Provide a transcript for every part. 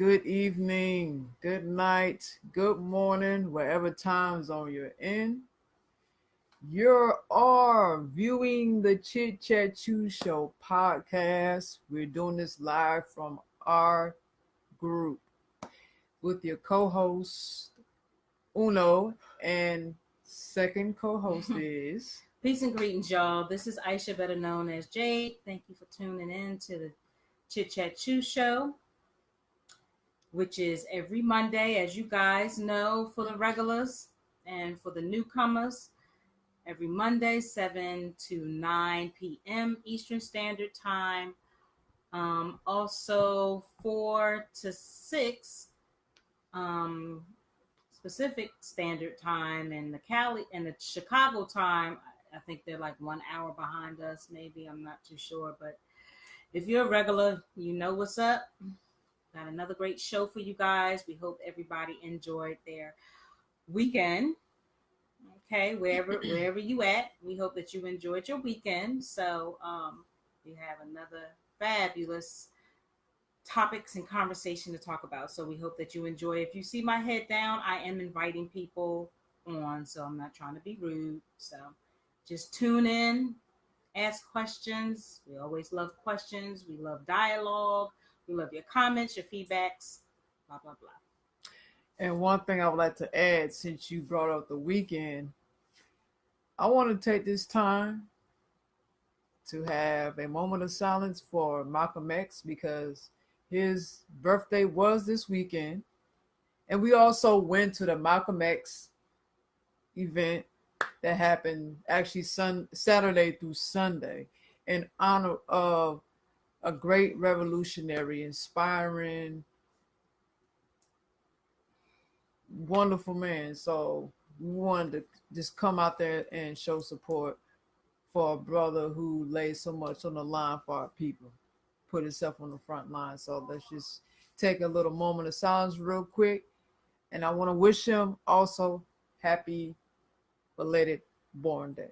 good evening, good night, good morning, wherever time zone you're in. You are viewing the Chit Chat Chew Show podcast. We're doing this live from our group with your co-host Uno, and second co-host is Peace and greetings, y'all. This is Aisha, better known as Jade. Thank you for tuning in to the Chit Chat Chew Show, which is every Monday, as you guys know, for the regulars and for the newcomers. Every Monday, 7 to 9 p.m. Eastern Standard Time. Also, 4 to 6 Pacific Standard Time, and the Chicago time. I think they're like 1 hour behind us, maybe. I'm not too sure. But if you're a regular, you know what's up. Got another great show for you guys. We hope everybody enjoyed their weekend. Okay, wherever you at, we hope that you enjoyed your weekend. So we have another fabulous topics and conversation to talk about. So we hope that you enjoy. If you see my head down, I am inviting people on, so I'm not trying to be rude. So just tune in, ask questions. We always love questions. We love dialogue. We love your comments, your feedbacks, blah, blah, blah. And one thing I would like to add, since you brought up the weekend, I want to take this time to have a moment of silence for Malcolm X because his birthday was this weekend. And we also went to the Malcolm X event that happened actually Saturday through Sunday in honor of a great revolutionary, inspiring, wonderful man. So we wanted to just come out there and show support for a brother who laid so much on the line for our people, put himself on the front line. So let's just take a little moment of silence real quick. And I want to wish him also happy belated born day.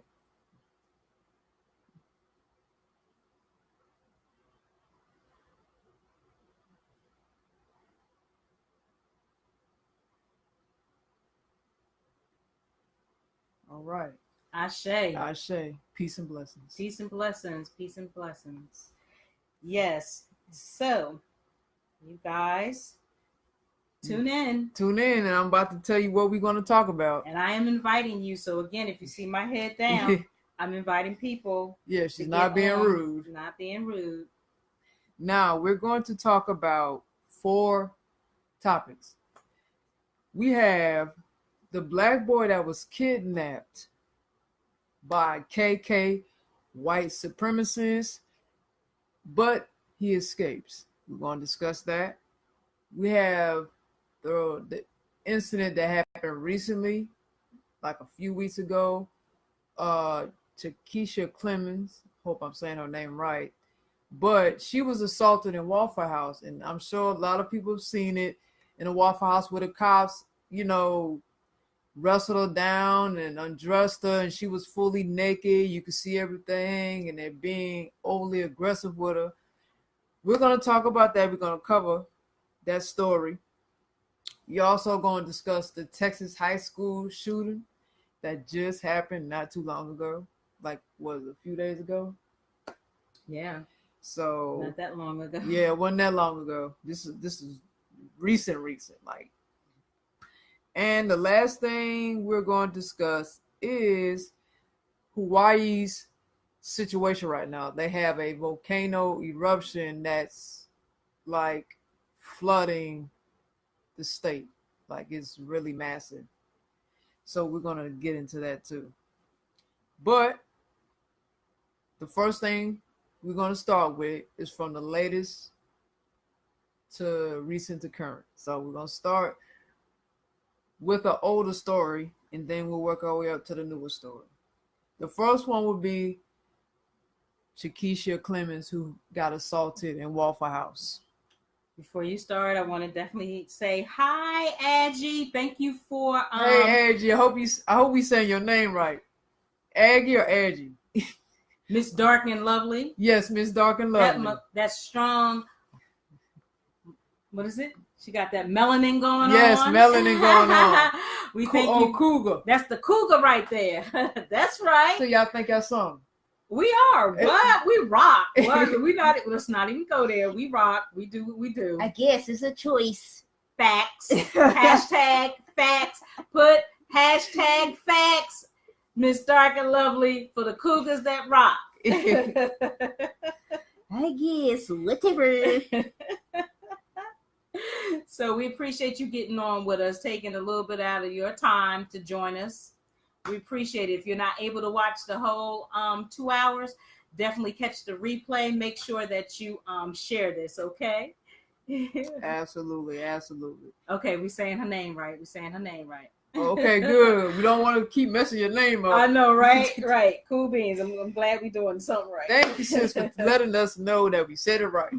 All right. Ashe. Ashe. Peace and blessings. Peace and blessings. Peace and blessings. Yes. So, you guys, tune in. Tune in, and I'm about to tell you what we're going to talk about. And I am inviting you. So, again, if you see my head down, I'm inviting people. Yeah, she's not being rude. Not being rude. Now, we're going to talk about 4 topics. We have the black boy that was kidnapped by KK white supremacists, but he escapes. We're going to discuss that. We have the incident that happened recently, like a few weeks ago. Chikesia Clemons, hope I'm saying her name right, but she was assaulted in Waffle House, and I'm sure a lot of people have seen it in a Waffle House where the cops, wrestled her down and undressed her, and she was fully naked. You could see everything, and they're being overly aggressive with her. We're going to talk about that. We're going to cover that story. You're also going to discuss the Texas high school shooting that just happened not too long ago, like, was it, a few days ago? Yeah. So not that long ago. Yeah, it wasn't that long ago. This is recent, like. And the last thing we're going to discuss is Hawaii's situation right now. They have a volcano eruption that's like flooding the state. Like, it's really massive. So we're going to get into that too. But the first thing we're going to start with is from the latest to recent to current. So we're going to start with an older story, and then we'll work our way up to the newer story. The first one would be Chikesia Clemons, who got assaulted in Waffle House. Before you start, I want to definitely say hi, Aggie. Thank you for Hey, Aggie. I hope we saying your name right. Aggie or Aggie? Miss Dark and Lovely. Yes, Miss Dark and Lovely. That's strong. What is it? She got that melanin going Yes, on. melanin going on. We think you cougar. That's the cougar right there. That's right. So y'all think y'all something? We are. What? We rock. What? We not. Let's not even go there. We rock. We do what we do. I guess it's a choice. Facts. Hashtag facts. Put hashtag facts. Miss Dark and Lovely for the cougars that rock. I guess whatever. So we appreciate you getting on with us, taking a little bit out of your time to join us. We appreciate it. If you're not able to watch the whole 2 hours, definitely catch the replay. Make sure that you share this, okay? Absolutely. Okay, we're saying her name right. Okay, good. We don't want to keep messing your name up. I know, right? Right. Cool beans. I'm glad we're doing something right. Thank you, sis, for letting us know that we said it right.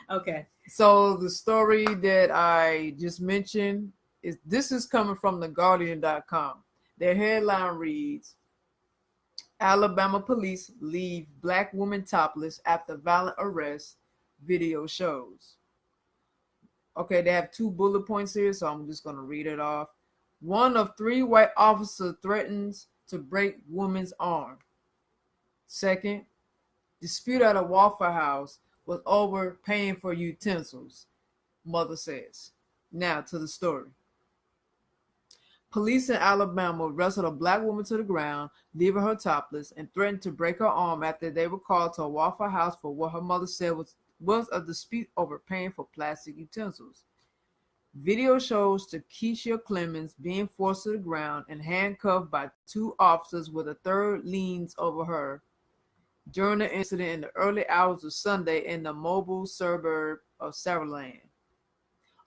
Okay. So the story that I just mentioned is coming from theguardian.com. Their headline reads, Alabama police leave black woman topless after violent arrest, video shows. Okay, they have 2 bullet points here, so I'm just going to read it off. 1 of 3 white officers threatens to break woman's arm. 2nd, dispute at a Waffle House was over paying for utensils, mother says. Now to the story. Police in Alabama wrestled a black woman to the ground, leaving her topless, and threatened to break her arm after they were called to a Waffle House for what her mother said was a dispute over paying for plastic utensils. Video shows Chikesia Clemons being forced to the ground and handcuffed by 2 officers with a third leans over her during the incident in the early hours of Sunday in the mobile suburb of Zavion.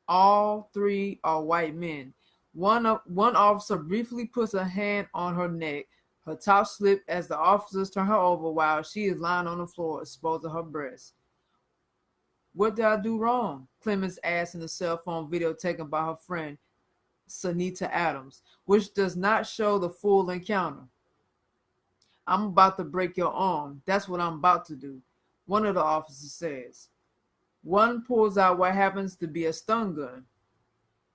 All 3 are white men. One officer briefly puts a hand on her neck. Her top slipped as the officers turn her over while she is lying on the floor, exposing her breasts. What did I do wrong? Clemons asked in the cell phone video taken by her friend, Sanita Adams, which does not show the full encounter. I'm about to break your arm. That's what I'm about to do, one of the officers says. One pulls out what happens to be a stun gun.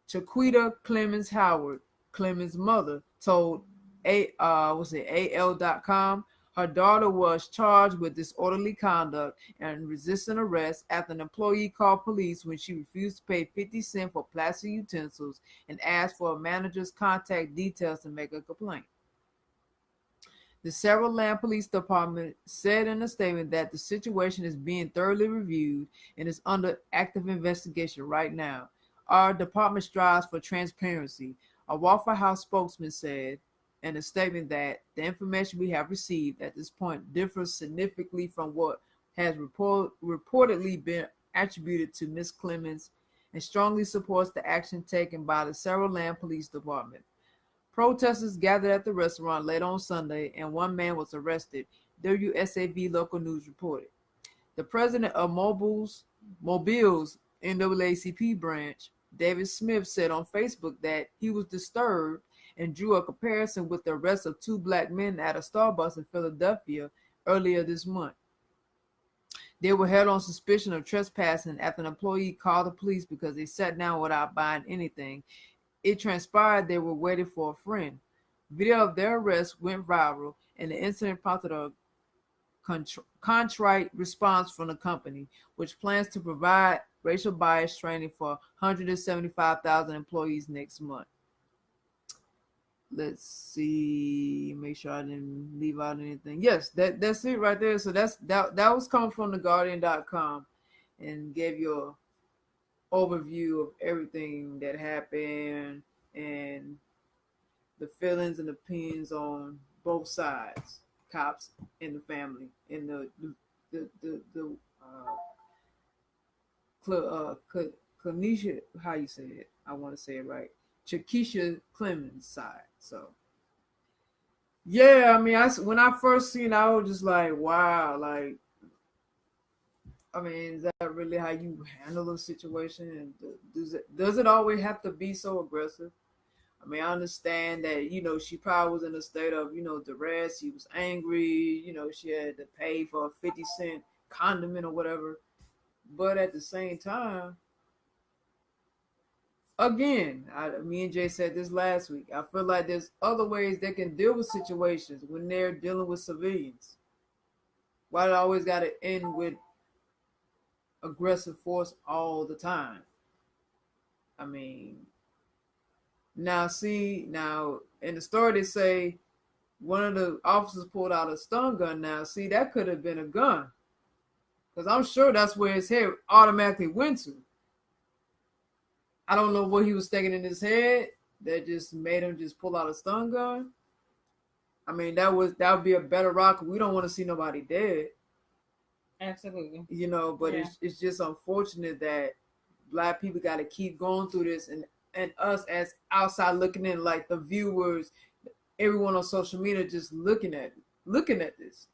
Chiquita Clemons Howard, Clemons' mother, told AL.com her daughter was charged with disorderly conduct and resisting arrest after an employee called police when she refused to pay 50 cents for plastic utensils and asked for a manager's contact details to make a complaint. The Zavion Police Department said in a statement that the situation is being thoroughly reviewed and is under active investigation right now. Our department strives for transparency, a Waffle House spokesman said in a statement that the information we have received at this point differs significantly from what has reportedly been attributed to Ms. Clemons and strongly supports the action taken by the Zavion Police Department. Protesters gathered at the restaurant late on Sunday and 1 man was arrested, WSAV local news reported. The president of Mobile's NAACP branch, David Smith, said on Facebook that he was disturbed and drew a comparison with the arrest of 2 black men at a Starbucks in Philadelphia earlier this month. They were held on suspicion of trespassing after an employee called the police because they sat down without buying anything. It transpired they were waiting for a friend. Video of their arrest went viral, and the incident prompted a contrite response from the company, which plans to provide racial bias training for 175,000 employees next month. Let's see, make sure I didn't leave out anything. Yes, that's it right there. So that was coming from theguardian.com and gave you a overview of everything that happened and the feelings and opinions on both sides, cops and the family, and the Chikesia, how you say it? I want to say it right. Chikesia Clemons side. So yeah, I mean, when I first seen it, I was just like, wow, like, I mean, is that really how you handle a situation? And does it always have to be so aggressive? I mean, I understand that, she probably was in a state of, duress. She was angry. She had to pay for a 50-cent condiment or whatever. But at the same time, again, me and Jay said this last week. I feel like there's other ways they can deal with situations when they're dealing with civilians. Why do it always got to end with aggressive force all the time? I mean, now in the story they say one of the officers pulled out a stun gun. Now, see, that could have been a gun, because I'm sure that's where his head automatically went to. I don't know what he was thinking in his head that just made him just pull out a stun gun. I mean, that would be a better rock. We don't want to see nobody dead. Absolutely. You know, but Yeah. it's just unfortunate that Black people got to keep going through this, and us as outside looking in, like the viewers, everyone on social media just looking at this.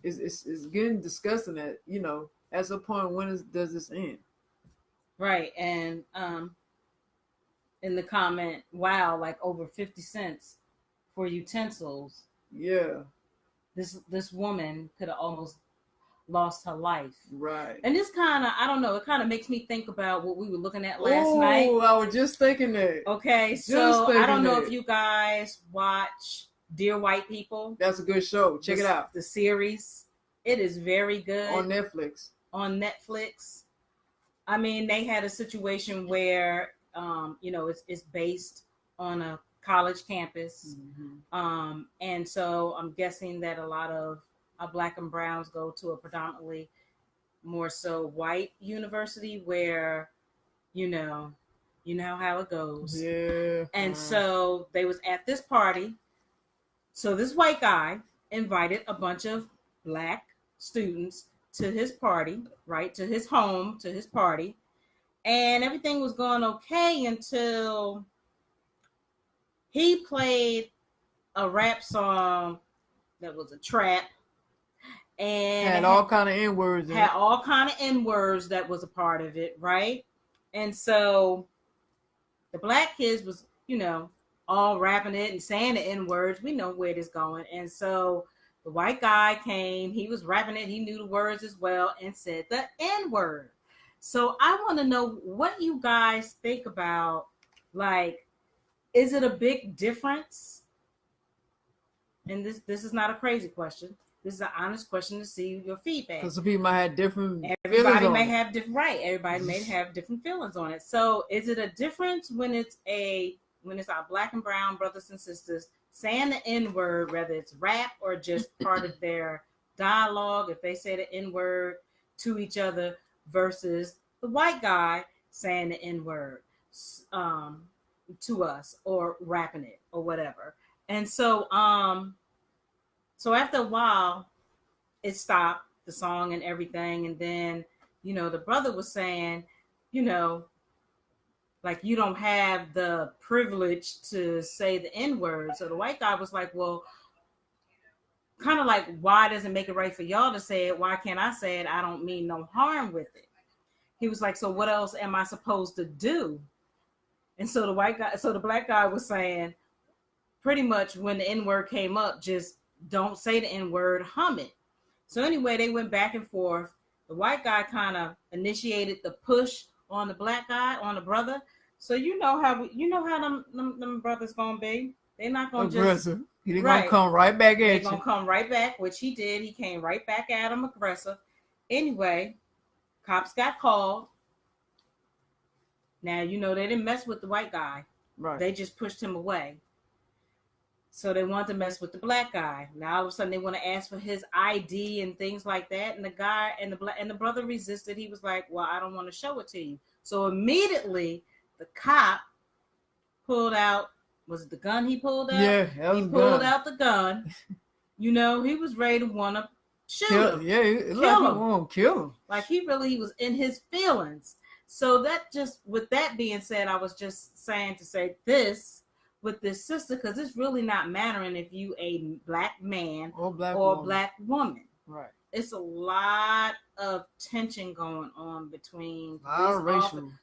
It's getting disgusting that, you know, at some point, does this end? Right. And in the comment, wow, like over 50 cents for utensils. Yeah. This woman could have almost lost her life. Right. And this kind of, I don't know, it kind of makes me think about what we were looking at last night. Oh, I was just thinking that. Okay, so I don't know if you guys watch Dear White People. That's a good show. Check it out. The series. It is very good. On Netflix. I mean, they had a situation where, you know, it's based on a college campus. Mm-hmm. And so I'm guessing that a lot of Black and browns go to a predominantly more so white university where, you know how it goes. Yeah. And so they was at this party. So this white guy invited a bunch of Black students to his party, right? To his home, to his party. And everything was going okay until he played a rap song that was a trap. And had all kind of N-words. Had all kind of N-words that was a part of it, right? And so the Black kids was, you know, all rapping it and saying the N-words. We know where it is going. And so the white guy came, he was rapping it, he knew the words as well, and said the N-word. So I want to know what you guys think about, like, is it a big difference? And this is not a crazy question. This is an honest question to see your feedback. Because some people might have different Everybody may have different, right. Everybody may have different feelings on it. So is it a difference when it's our Black and brown brothers and sisters saying the N-word, whether it's rap or just part of their dialogue, if they say the N-word to each other, versus the white guy saying the N-word to us or rapping it or whatever? And so so after a while, it stopped, the song and everything. And then, you know, the brother was saying, you know, like, you don't have the privilege to say the N-word. So the white guy was like, well, kind of like, why does it make it right for y'all to say it? Why can't I say it? I don't mean no harm with it. He was like, so what else am I supposed to do? And so the Black guy was saying, pretty much when the N-word came up, just don't say the N-word, hum it. So anyway, they went back and forth. The white guy kind of initiated the push on the Black guy, on the brother. So you know how them brothers gonna be. They're not gonna aggressive. He's right. gonna come right back at you. They're gonna come right back, which he did. He came right back at him aggressive. Anyway, cops got called. Now, you know, they didn't mess with the white guy. Right. They just pushed him away. So they wanted to mess with the Black guy. Now all of a sudden they want to ask for his ID and things like that. And the guy and the brother resisted. He was like, well, I don't want to show it to you. So immediately the cop pulled out, was it the gun he pulled out? Yeah, that was he pulled out the gun. You know, he was ready to want to shoot him. Yeah, kill him. Like he was in his feelings. So that just, with that being said, I was just saying to say this with this sister, because it's really not mattering if you a Black man or Black woman. Right. It's a lot of tension going on between a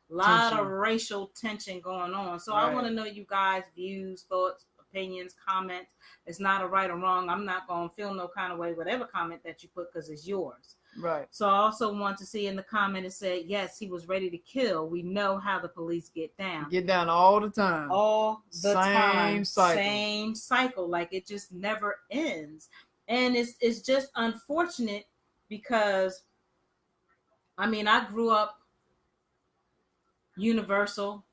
lot of racial tension going on. So right. I want to know you guys' views, thoughts, opinions, comments. It's not a right or wrong. I'm not going to feel no kind of way, whatever comment that you put, because it's yours. Right. So I also want to see in the comment it said, yes, he was ready to kill. We know how the police get down. Get down all the time. All the time. Cycle. Same cycle. Like it just never ends. And it's just unfortunate because I mean I grew up universal.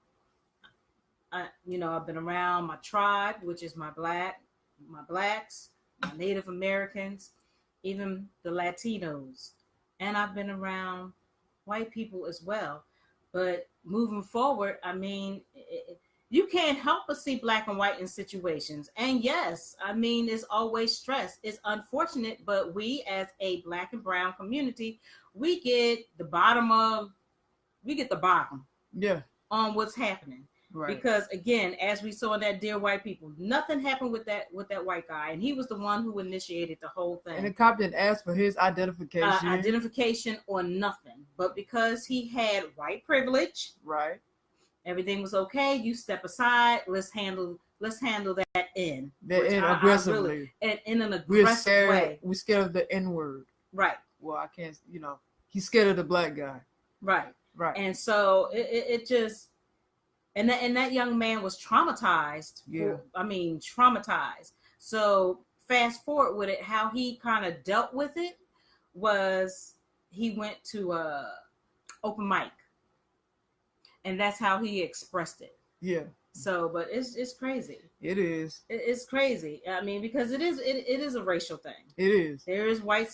I've been around my tribe, which is my blacks, my Native Americans, even the Latinos. And I've been around white people as well. But moving forward, I mean, you can't help but see black and white in situations. And yes, I mean, it's always stress. It's unfortunate, but we as a black and brown community, we get the bottom. Yeah. On what's happening. Right. Because again, as we saw in that Dear White People, nothing happened with that white guy, and he was the one who initiated the whole thing. And the cop didn't ask for his identification or nothing, but because he had white privilege, right? Everything was okay. You step aside. Let's handle that in aggressively, in an aggressive way. We're scared of the N word, right? Well, I can't. He's scared of the black guy, right? Right. And so it just. And that young man was traumatized. Yeah. Traumatized. So fast forward with it, how he kind of dealt with it was he went to a open mic, and that's how he expressed it. Yeah. So, but it's crazy. It is. It's crazy. I mean, because it is a racial thing. It is. There is white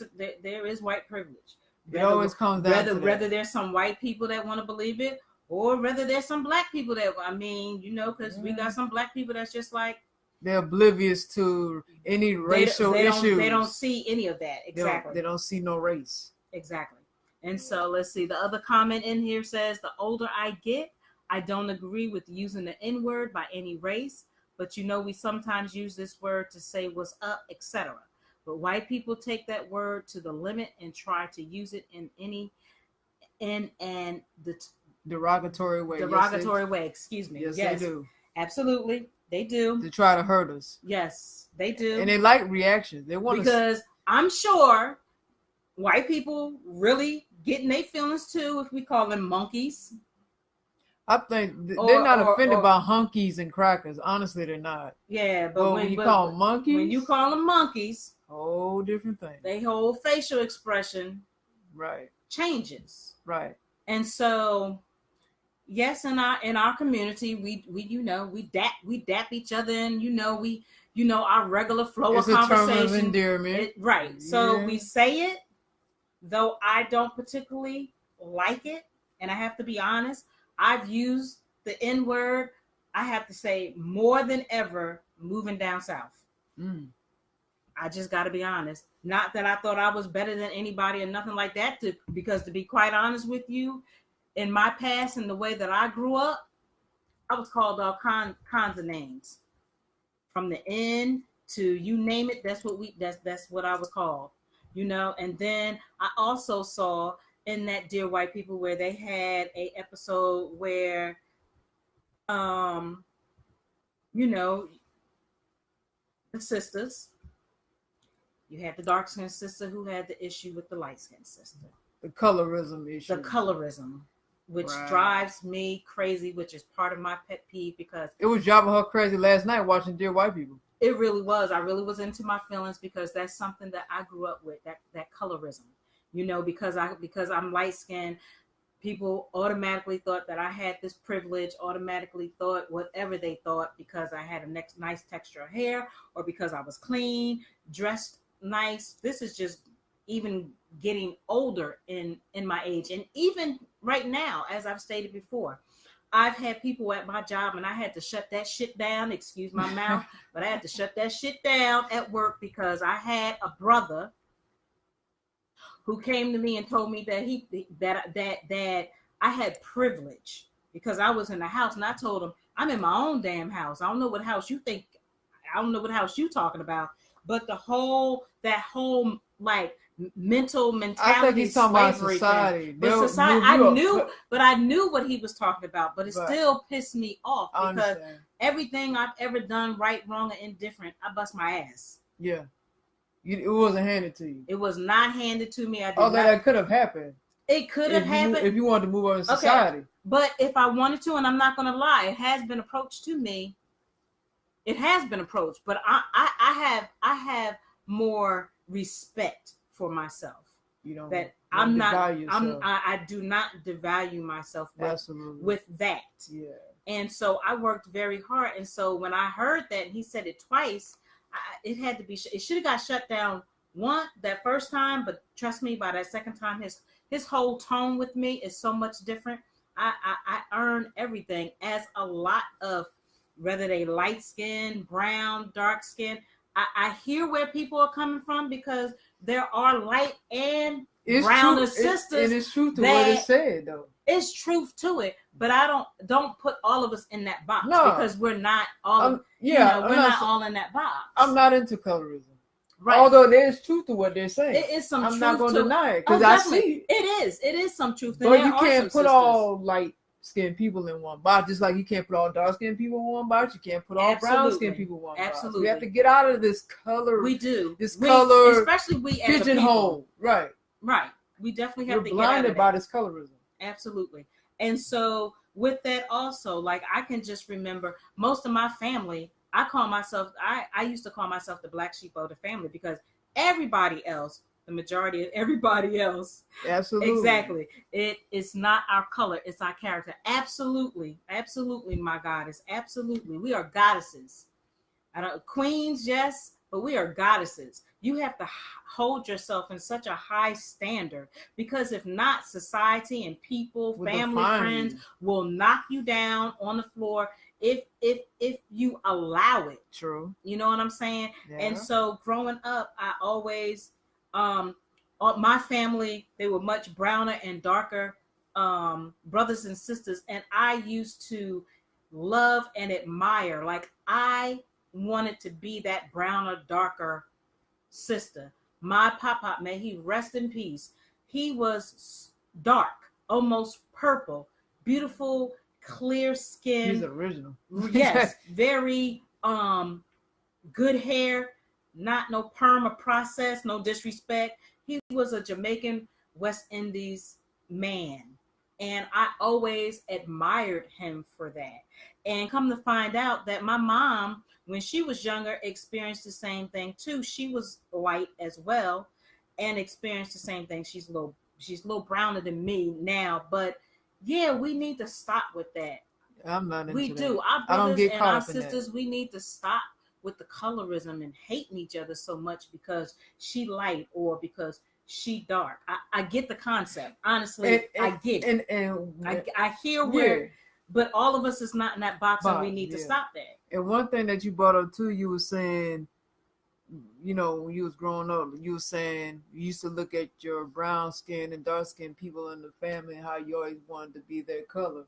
privilege. It always comes down to that. Whether there's some white people that want to believe it, or whether there's some black people that, because we got some black people that's just like, they're oblivious to any racial issues. They don't see any of that. Exactly. They don't see no race. Exactly. And so let's see. The other comment in here says, the older I get, I don't agree with using the N word by any race, but we sometimes use this word to say what's up, etc. But white people take that word to the limit and try to use it in the derogatory way. Excuse me. Yes, they do. Absolutely, they do. To try to hurt us. Yes, they do. And they like reactions. They want because I'm sure white people really getting their feelings too if we call them monkeys. I think they're not offended by hunkies and crackers. Honestly, they're not. Yeah, but when you call them monkeys, when you call them monkeys, whole different thing. Their whole facial expression, right, changes. Right, and so. Yes, in our community, we dap each other, and our regular flow of conversation. It's a term of endearment, right? Yeah. So we say it, though I don't particularly like it, and I have to be honest. I've used the N word. I have to say more than ever moving down south. I just got to be honest. Not that I thought I was better than anybody or nothing like that. Because to be quite honest with you. In my past and the way that I grew up, I was called all kinds of names. From the N to you name it, that's what I was called. And then I also saw in that Dear White People where they had a episode where the sisters, you had the dark skinned sister who had the issue with the light skinned sister. The colorism issue. The colorism. Which drives me crazy, which is part of my pet peeve because it was driving her crazy last night watching Dear White People. It really was. I really was into my feelings because that's something that I grew up with, that colorism. Because I'm light skinned, people automatically thought that I had this privilege, automatically thought whatever they thought because I had a nice texture of hair or because I was clean, dressed nice. This is just even getting older in my age. And even right now, as I've stated before, I've had people at my job and I had to shut that shit down, excuse my mouth, but I had to shut that shit down at work because I had a brother who came to me and told me that I had privilege because I was in the house, and I told him I'm in my own damn house. I don't know what house you think. I don't know what house you talking about, but that whole like mentality. I think he's talking about society. But society, I knew what he was talking about, but it still pissed me off because everything I've ever done, right, wrong, or indifferent, I bust my ass. Yeah. It wasn't handed to you. It was not handed to me. I did that could have happened. It could have happened if you wanted to move on in society. Okay. But if I wanted to, and I'm not going to lie, it has been approached to me. It has been approached, but I have more respect for myself. You don't. That you I'm not. I do not devalue myself Absolutely. with that. Yeah. And so I worked very hard. And so when I heard that, and he said it twice, it had to be. It should have got shut down that first time, but trust me, by that second time, his whole tone with me is so much different. I earn everything as a lot of, whether they light skin, brown, dark skin. I hear where people are coming from, because there are light and brown sisters. And it's truth to what it said, though. It's truth to it, but I don't put all of us in that box, because we're not all. we're not all in that box. I'm not into colorism. Right. Although there's truth to what they're saying. It is some I'm truth not going to deny it, because I see it. It is some truth. But you can't put all light-skinned people in one box, just like you can't put all dark-skinned people in one box. You can't put all brown-skinned people in one box. Absolutely. We have to get out of this color. We do. Color, especially we as pigeonhole. Right. Right. We definitely have to get out of blinded by this colorism. Absolutely. And so with that also, like, I can just remember most of my family, I used to call myself the black sheep of the family, because everybody else, the majority of everybody else. Absolutely. Exactly. It's not our color, it's our character. Absolutely. Absolutely, my goddess. Absolutely. We are goddesses. Queens, yes, but we are goddesses. You have to hold yourself in such a high standard, because if not, society and people, family, friends will knock you down on the floor if you allow it. True. You know what I'm saying? Yeah. And so growing up, I always my family, they were much browner and darker brothers and sisters, and I used to love and admire, like, I wanted to be that browner, darker sister. My papa, may he rest in peace, he was dark, almost purple, beautiful, clear skin. He's original. Yes. Very good hair, not no perma process, no disrespect. He was a Jamaican West Indies man, and I always admired him for that. And come to find out that my mom, when she was younger, experienced the same thing too. She was white as well and experienced the same thing. She's a little browner than me now, but yeah, we need to stop with that. I'm not into we that. do. Our brothers and our sisters, we need to stop with the colorism and hating each other so much because she light or because she dark. I get the concept. Honestly, I get it. And I hear where, but all of us is not in that box, and we need to stop that. And one thing that you brought up too, you were saying, you know, when you was growing up, you were saying you used to look at your brown skin and dark skinned people in the family and how you always wanted to be their color.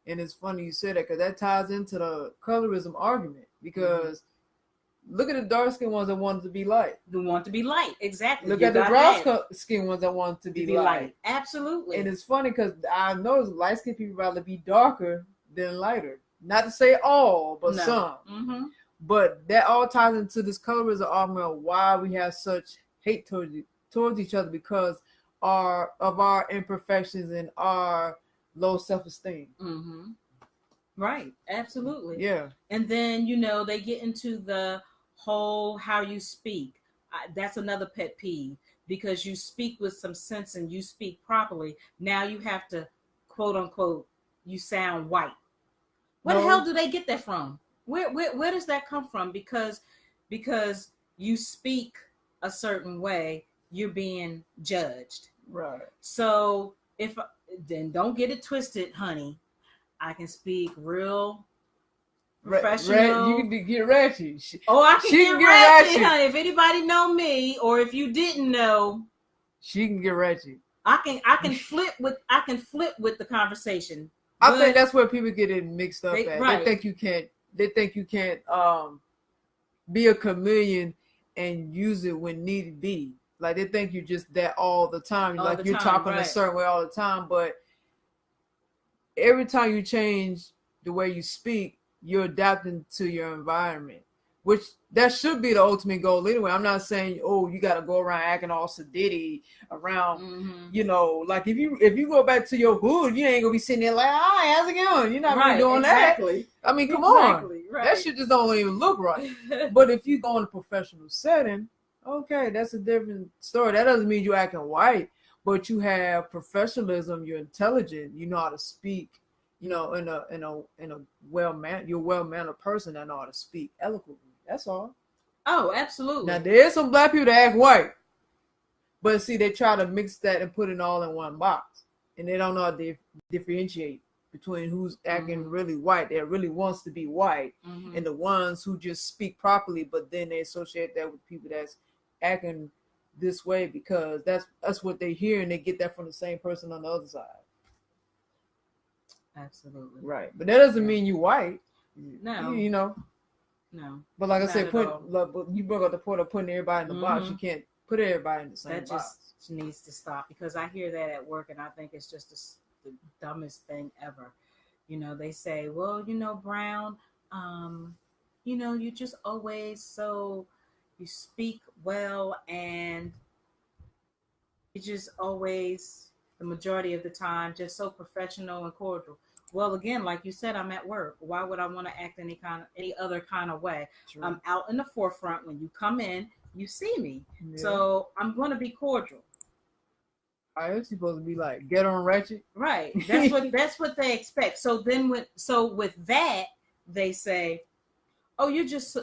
And it's funny you said that because that ties into the colorism argument, because look at the dark skinned ones that wanted to be light. They want to be light, exactly. Look at the brown skinned ones that want to be light. Absolutely. And it's funny because I notice light skinned people rather be darker than lighter. Not to say all, but some. Mm-hmm. But that all ties into this colorism argument of why we have such hate towards each other, because of our imperfections and our low self-esteem. Mm-hmm. Right. Absolutely. Yeah. And then, you know, they get into the whole how you speak. That's another pet peeve, because you speak with some sense and you speak properly. Now you have to, quote unquote, you sound white. Where the hell do they get that from? Where does that come from? Because you speak a certain way, you're being judged. Right. So then don't get it twisted, honey. I can speak real professional. You can get ratchet. I can get ratchet, honey. If anybody know me, or if you didn't know, she can get ratchet. I can flip with the conversation. I think that's where people get it mixed up at. Right. They think you can't be a chameleon and use it when need be. Like, they think you're just that all the time. You're talking a certain way all the time, but every time you change the way you speak, you're adapting to your environment, which that should be the ultimate goal anyway. I'm not saying, oh, you got to go around acting all sedity around, you know, like if you go back to your hood, you ain't gonna be sitting there like, hi, how's it going? You're not really doing that. I mean, come on, that shit just don't even look right. But if you go in a professional setting, okay, that's a different story. That doesn't mean you're acting white, but you have professionalism. You're intelligent. You know how to speak. You know, in a you're a well-mannered person that know how to speak eloquently. That's all. Oh, absolutely. Now there is some black people that act white, but see, they try to mix that and put it all in one box, and they don't know how to differentiate between who's acting really white, that really wants to be white, and the ones who just speak properly, but then they associate that with people that's acting this way because that's what they hear, and they get that from the same person on the other side. Absolutely. Right. But that doesn't mean you white. No. You know. No. But like I said, you brought up the point of putting everybody in the box. You can't put everybody in the same box. That just needs to stop, because I hear that at work and I think it's just the dumbest thing ever. You know, they say, well, you know, Brown, you know, you just always you speak well, and you just always, the majority of the time, just so professional and cordial. Well, again, like you said, I'm at work. Why would I want to act any other kind of way? True. I'm out in the forefront. When you come in, you see me. Yeah. So I'm going to be cordial. It's supposed to be like, get on ratchet. Right. That's what they expect. So then with that, they say, oh, you're just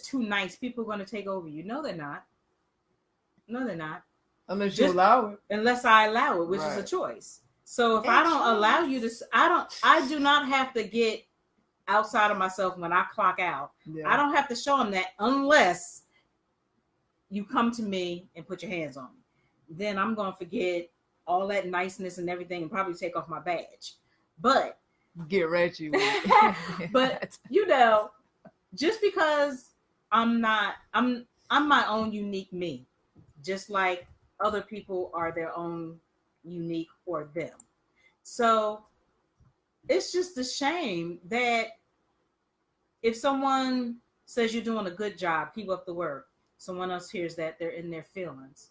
too nice. People are going to take over you. No, they're not. No, they're not. Unless you allow it. Unless I allow it, which is a choice. So if I don't allow you to, I do not have to get outside of myself when I clock out. Yeah. I don't have to show them that unless you come to me and put your hands on me. Then I'm going to forget all that niceness and everything and probably take off my badge. But get ratchet. But you know, just because I'm my own unique me, just like other people are their own unique for them. So it's just a shame that if someone says you're doing a good job, keep up the work, someone else hears that, they're in their feelings.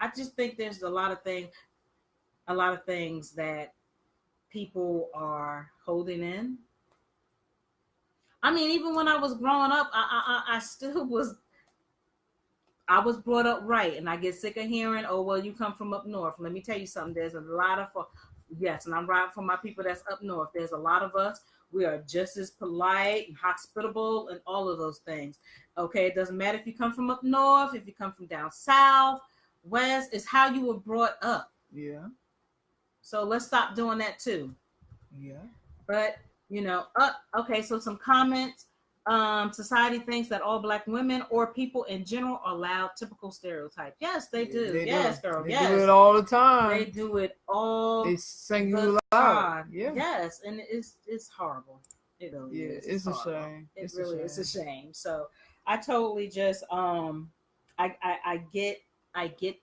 I just think there's a lot of things that people are holding in. I mean, even when I was growing up, I still was. I was brought up right, and I get sick of hearing, oh, well, you come from up north. Let me tell you something. There's a lot of, yes, and I'm right for my people that's up north. There's a lot of us. We are just as polite and hospitable and all of those things. Okay, it doesn't matter if you come from up north, if you come from down south, west, it's how you were brought up. Yeah. So let's stop doing that too. Yeah. But, you know, okay, so some comments. Society thinks that all Black women or people in general are loud, typical stereotype. Yes, they do. They do it all the time. They do it all. They sing you loud. Yeah. Yes, and it's horrible. It really is. It's a shame. It really is a shame. So I totally just I get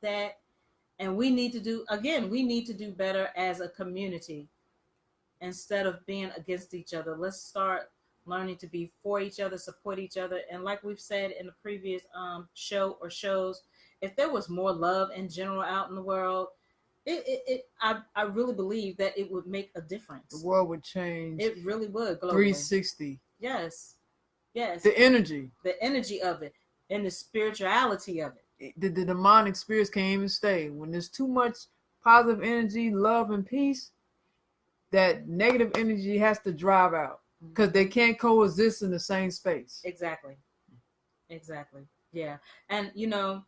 that, and we need to do better as a community instead of being against each other. Let's start learning to be for each other, support each other. And like we've said in the previous shows, if there was more love in general out in the world, I really believe that it would make a difference. The world would change. It really would. Globally. 360. Yes. The energy of it, and the spirituality of it. The demonic spirits can't even stay. When there's too much positive energy, love, and peace, that negative energy has to drive out. Because they can't coexist in the same space. Exactly. Yeah. And, you know,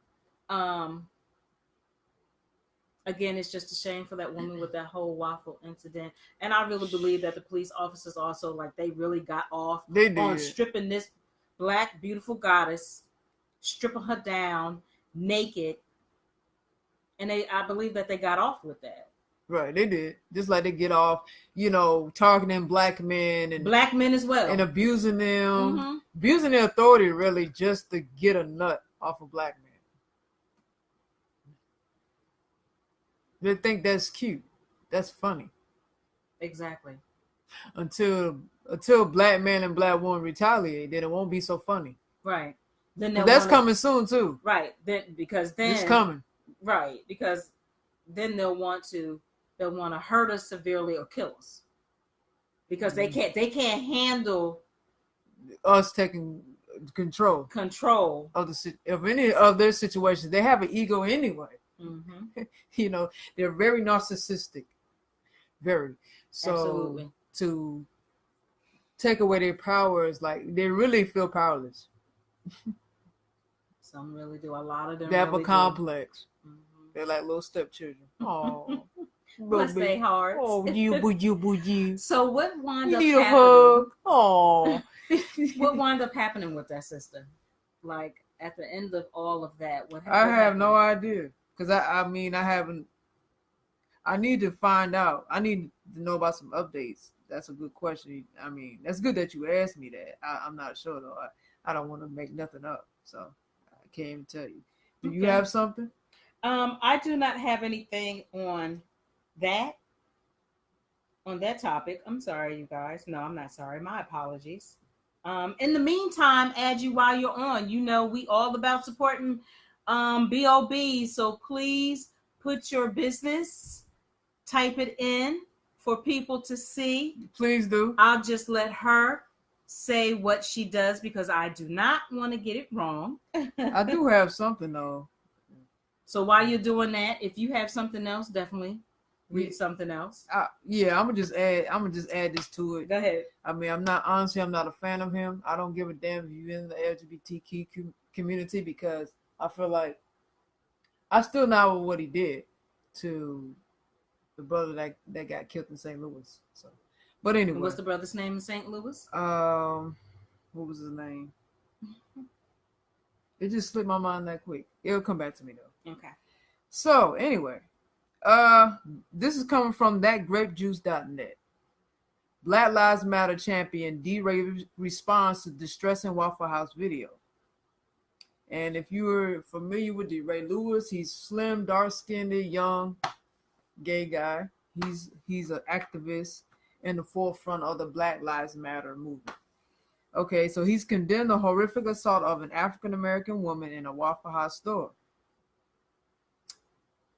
again, it's just a shame for that woman with that whole waffle incident. And I really believe that the police officers also, like, they really got off on stripping this Black, beautiful goddess, stripping her down naked. And I believe that they got off with that. Right, they did. Just like they get off, you know, targeting Black men and Black men as well, and abusing them, abusing their authority, really, just to get a nut off a Black man. They think that's cute, that's funny. Exactly. Until Black man and Black woman retaliate, then it won't be so funny. Right. then But they'll that's wanna, coming soon too. right, then It's coming. right, because then they'll want to hurt us severely or kill us because they can't handle Us taking control of any of their situations. They have an ego anyway. Mm-hmm. You know, they're very narcissistic. Very. So Absolutely. to take away their powers, like they really feel powerless. Some really do. A lot of them They have really a complex. Mm-hmm. They're like little stepchildren. Oh, Bless their hearts. Oh, you. So what wound You up need a happening? hug. Oh. What wound up happening with that sister? Like at the end of all of that, what I have happened? no idea. Because I mean, I haven't. I need to find out. I need to know about some updates. That's a good question. I mean, that's good that you asked me that. I'm not sure though. I don't want to make nothing up, so I can't even tell you. Do you have something? I do not have anything on that topic. I'm sorry, you guys. No, I'm not sorry. My apologies. In the meantime, add you while you're on. You know, we all about supporting BOB. So please put your business, type it in for people to see. Please do. I'll just let her say what she does because I do not want to get it wrong. I do have something though. So while you're doing that, if you have something else, definitely read something else. Yeah, I'm gonna just add this to it. Go ahead. I mean, I'm not a fan of him. I don't give a damn if you're in the LGBTQ community because I feel like I still know what he did to the brother that got killed in St. Louis. So, but anyway, what's the brother's name in St. Louis? What was his name? It just slipped my mind that quick. It'll come back to me though. Okay. So anyway, this is coming from thatgrapejuice.net. Black Lives Matter champion D-Ray responds to distressing Waffle House video. And if you're familiar with D-Ray Lewis, he's slim, dark-skinned, young, gay guy. He's an activist in the forefront of the Black Lives Matter movement. Okay, so he's condemned the horrific assault of an African-American woman in a Waffle House store.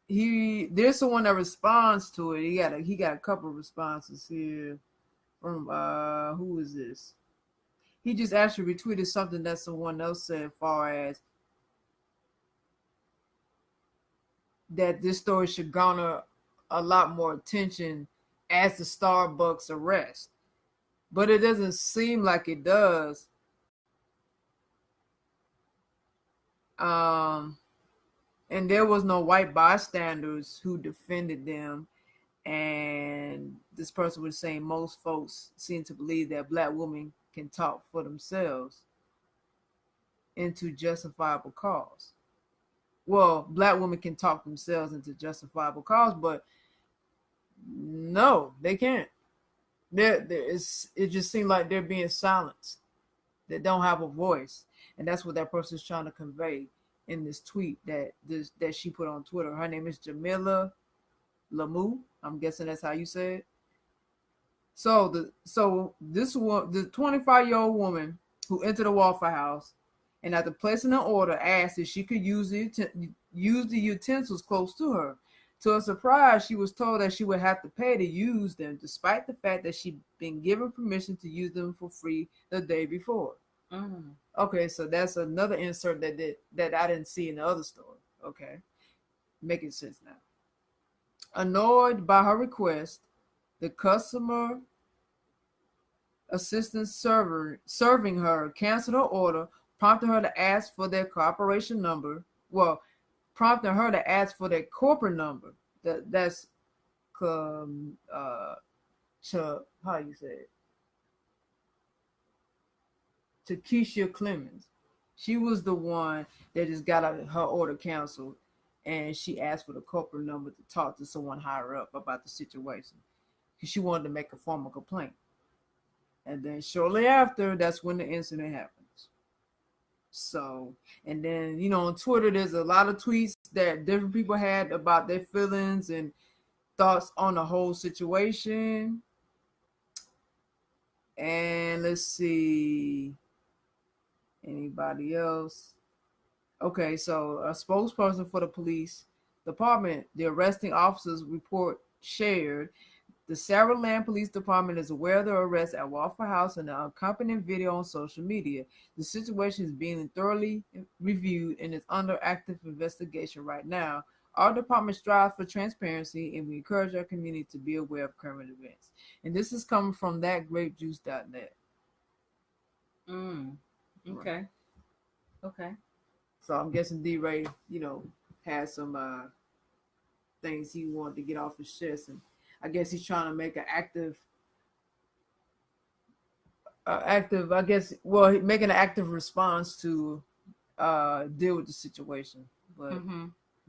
There's someone that responds to it. He got a couple of responses here from who is this? He just actually retweeted something that someone else said as far as that this story should garner a lot more attention as the Starbucks arrest. But it doesn't seem like it does. And there was no white bystanders who defended them. And this person was saying most folks seem to believe that Black women can talk for themselves into justifiable cause. Well, Black women can talk themselves into justifiable cause, but no, they can't. It just seems like they're being silenced. They don't have a voice, and that's what that person is trying to convey in this tweet that she put on Twitter. Her name is Jamila Lamu. I'm guessing that's how you say it. So this one, the 25-year-old woman who entered the Waffle House and after placing an order asked if she could use the utensils close to her. To her surprise, she was told that she would have to pay to use them, despite the fact that she'd been given permission to use them for free the day before. Mm. Okay, so that's another insert that I didn't see in the other story. Okay, making sense now. Annoyed by her request, the customer assistant serving her canceled her order, prompting her to ask for their cooperation number. Well, prompting her to ask for their corporate number. That's how you say it? Chikesia Clemons. She was the one that just got her order canceled, and she asked for the corporate number to talk to someone higher up about the situation because she wanted to make a formal complaint. And then shortly after, that's when the incident happens. So, and then, on Twitter, there's a lot of tweets that different people had about their feelings and thoughts on the whole situation. And let's see. Anybody else? Okay, so a spokesperson for the police department, the arresting officers report shared. The Sarah Land Police Department is aware of the arrest at Waffle House and the accompanying video on social media. The situation is being thoroughly reviewed and is under active investigation right now. Our department strives for transparency and we encourage our community to be aware of current events. And this is coming from thatgrapejuice.net. Okay. Right. Okay. So I'm guessing D-Ray, has some things he wanted to get off his chest, and I guess he's trying to make an making an active response to deal with the situation. But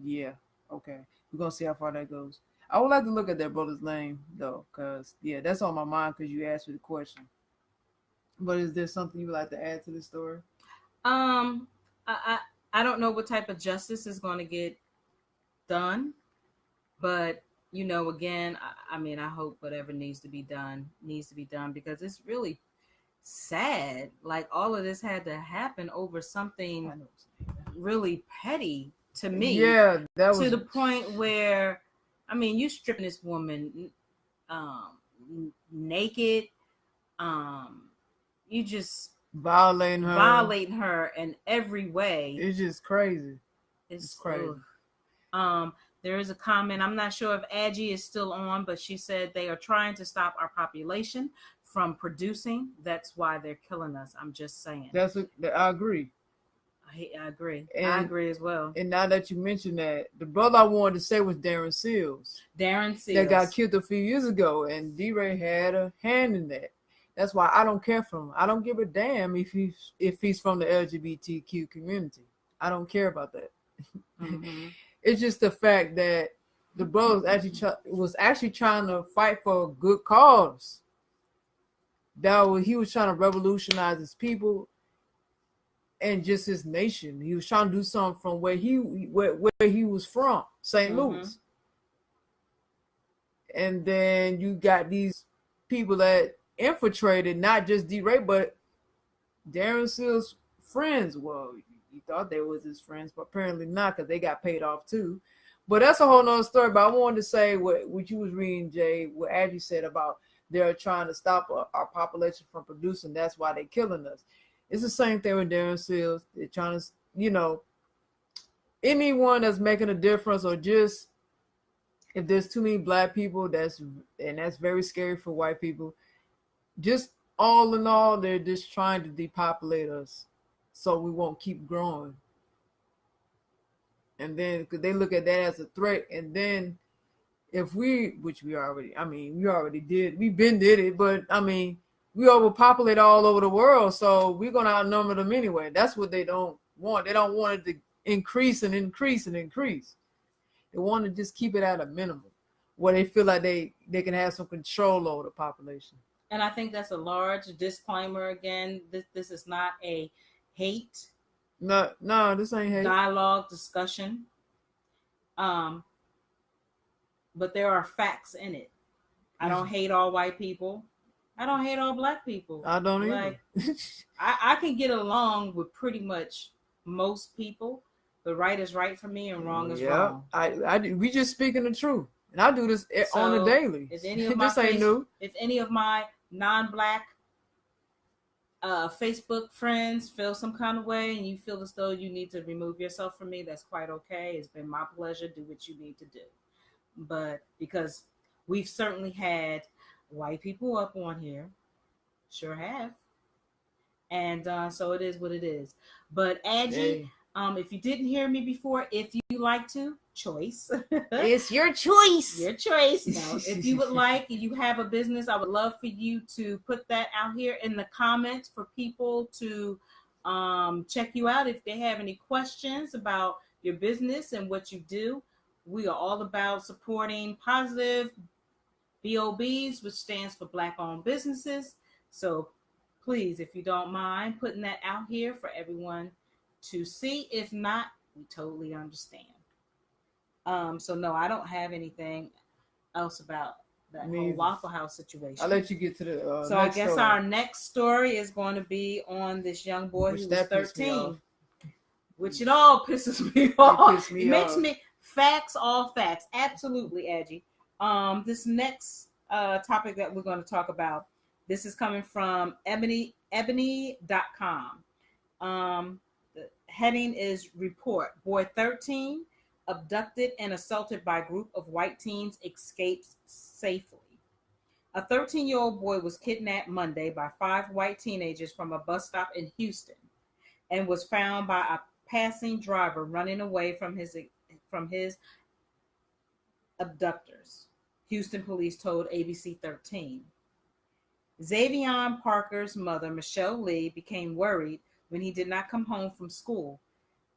yeah, okay, we're gonna see how far that goes. I would like to look at that brother's name though, because that's on my mind because you asked me the question. But is there something you would like to add to the story? I don't know what type of justice is going to get done, but again, I mean, I hope whatever needs to be done because it's really sad. Like all of this had to happen over something really petty to me. Yeah, that was to the point where, I mean, you stripping this woman naked, you just violating her in every way. It's just crazy. It's crazy. There is a comment. I'm not sure if Aggie is still on, but she said they are trying to stop our population from producing. That's why they're killing us. I'm just saying. I agree. I agree. I agree as well. And now that you mentioned that, the brother I wanted to say was Darren Seals. That got killed a few years ago, and D-Ray had a hand in that. That's why I don't care for him. I don't give a damn if he's from the LGBTQ community. I don't care about that. Mm-hmm. It's just the fact that the brother was actually trying to fight for a good cause. He was trying to revolutionize his people and just his nation. He was trying to do something from where he was from, St. Louis. And then you got these people that infiltrated not just D-Ray, but Darren Seals' friends. Well, you thought they was his friends, but apparently not, because they got paid off too. But that's a whole nother story. But I wanted to say what you was reading, Jay, what Aggie said about they're trying to stop our population from producing. That's why they're killing us. It's the same thing with Darren Seals. They're trying to, anyone that's making a difference, or just if there's too many black people, that's very scary for white people. Just all in all, they're just trying to depopulate us so we won't keep growing. And then because they look at that as a threat, and then if we already did, we've been did it, but I mean, we overpopulate all over the world, so we're gonna outnumber them anyway. That's what they don't want. They don't want it to increase and increase and increase. They want to just keep it at a minimum, where they feel like they can have some control over the population. And I think that's a large disclaimer. Again, this is not a hate. No, this ain't hate. Dialogue, discussion. But there are facts in it. I don't hate all white people. I don't hate all black people. I don't either. I can get along with pretty much most people, but right is right for me and wrong is wrong. We just speaking the truth. And I do this on the daily. If any of my this ain't new. If any of my non-black Facebook friends feel some kind of way and you feel as though you need to remove yourself from me, that's quite okay. It's been my pleasure. Do what you need to do. But because we've certainly had white people up on here, sure have. And so it is what it is. But Aggie, if you didn't hear me before, if you like to, choice. It's your choice. Your choice. Now, if you would like, if you have a business, I would love for you to put that out here in the comments for people to check you out if they have any questions about your business and what you do. We are all about supporting positive BOBs, which stands for Black-owned businesses. So please, if you don't mind putting that out here for everyone to see. If not, we totally understand. So no, I don't have anything else about that Me whole either. Waffle House situation. I'll let you get to the So I next guess story. our next story is going to be on this young boy Which who was that pissed me 13, off. which it all pisses me off. pissed me It makes off. me facts, all facts. Absolutely, Aggie. This next topic that we're going to talk about, this is coming from ebony.com. The heading is report: boy 13 abducted and assaulted by group of white teens escapes safely. A 13-year-old boy was kidnapped Monday by 5 white teenagers from a bus stop in Houston and was found by a passing driver running away from his abductors, Houston police told ABC 13. Zavion Parker's mother, Michelle Lee, became worried when he did not come home from school,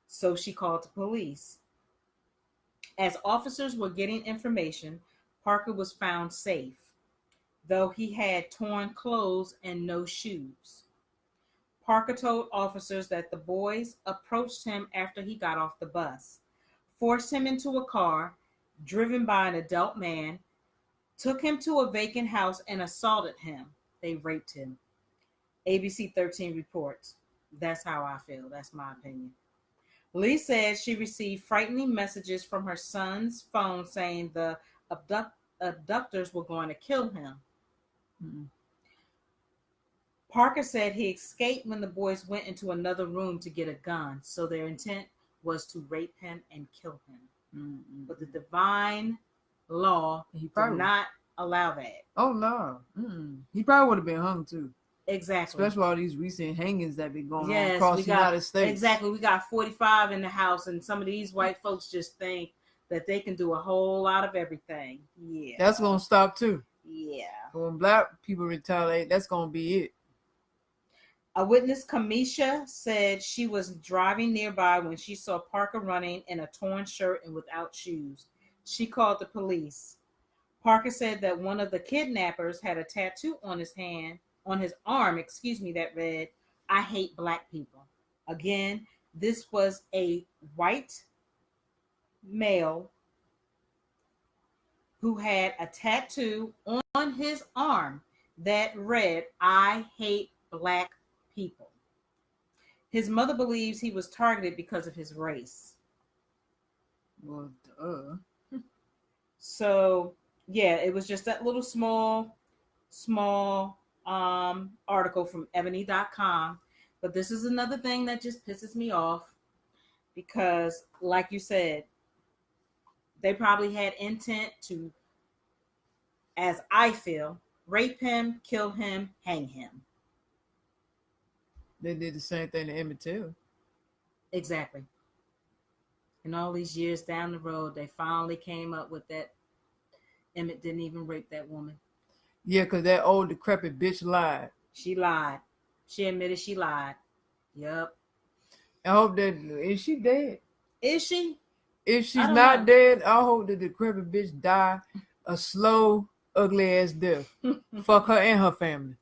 so she called the police. As officers were getting information, Parker was found safe, though he had torn clothes and no shoes. Parker told officers that the boys approached him after he got off the bus, forced him into a car driven by an adult man, took him to a vacant house, and assaulted him. They raped him. ABC 13 reports. That's how I feel. That's my opinion. Lee said she received frightening messages from her son's phone saying the abductors were going to kill him. Mm-hmm. Parker said he escaped when the boys went into another room to get a gun, so their intent was to rape him and kill him. Mm-hmm. But the divine law did not allow that. Oh, no. Mm-mm. He probably would have been hung, too. Exactly. Especially all these recent hangings that be going on across the United States. Exactly. We got 45 in the house, and some of these white folks just think that they can do a whole lot of everything. Yeah. That's going to stop, too. Yeah. When black people retaliate, that's going to be it. A witness, Chikesia, said she was driving nearby when she saw Parker running in a torn shirt and without shoes. She called the police. Parker said that one of the kidnappers had a tattoo on his arm, that read, "I hate black people." Again, this was a white male who had a tattoo on his arm that read, "I hate black people." His mother believes he was targeted because of his race. Well, So, yeah, it was just that little small article from ebony.com. But this is another thing that just pisses me off because, like you said, they probably had intent to, as I feel, rape him, kill him, hang him. They did the same thing to Emmett Till. Exactly. And all these years down the road, they finally came up with that. Emmett didn't even rape that woman. Yeah, because that old decrepit bitch lied. She lied. She admitted she lied. Yep. I hope that, is she dead? Is she? If she's not dead, I hope the decrepit bitch die a slow, ugly ass death. Fuck her and her family.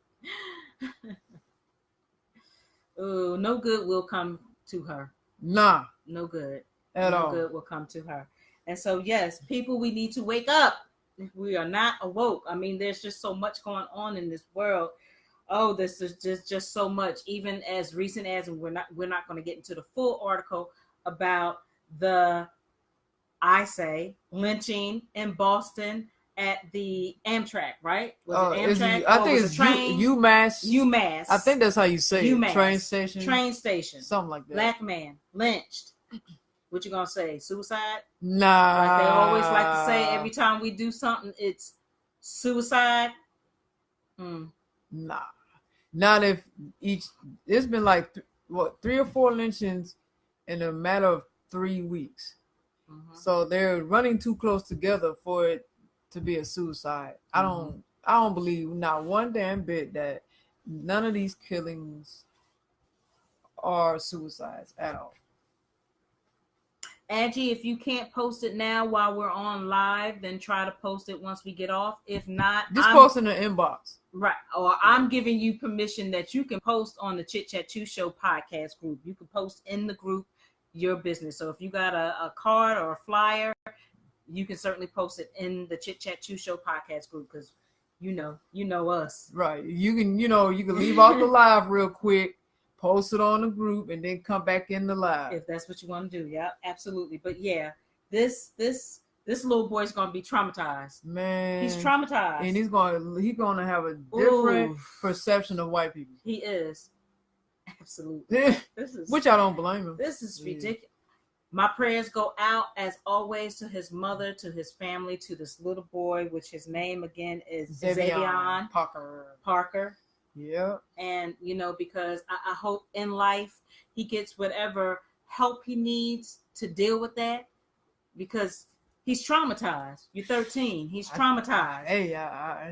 Ooh, no good will come to her. Nah. No good. At all. No good will come to her. And so, yes, people, we need to wake up. If we are not awoke, I mean, there's just so much going on in this world. Oh, this is just so much. Even as recent as, and we're not going to get into the full article about the, I say, lynching in Boston at the Amtrak, right? Was it Amtrak? I think it's UMass. UMass. I think that's how you say UMass. it. Train station. Train station. Something like that. Black man lynched. What you gonna say? Suicide? Nah. Like they always like to say every time we do something, it's suicide. Nah. Not if it's been like 3 or 4 lynchings in a matter of 3 weeks. Mm-hmm. So they're running too close together for it to be a suicide. Mm-hmm. I don't believe not one damn bit that none of these killings are suicides at all. Angie, if you can't post it now while we're on live, then try to post it once we get off. If not, just post in the inbox. Right. Or I'm giving you permission that you can post on the Chit Chat 2 Show podcast group. You can post in the group your business. So if you got a card or a flyer, you can certainly post it in the Chit Chat 2 Show podcast group because you know us. Right. You can leave out the live real quick, post it on the group, and then come back in the live. If that's what you want to do. Yeah, absolutely. But yeah, this little boy's gonna be traumatized. Man, he's traumatized, and he's gonna have a different perception of white people. He is, absolutely. Which I don't blame him. This is ridiculous. My prayers go out as always to his mother, to his family, to this little boy, which his name again is Zavion Parker. Yeah. And because I hope in life he gets whatever help he needs to deal with that, because he's traumatized. You're 13. He's traumatized.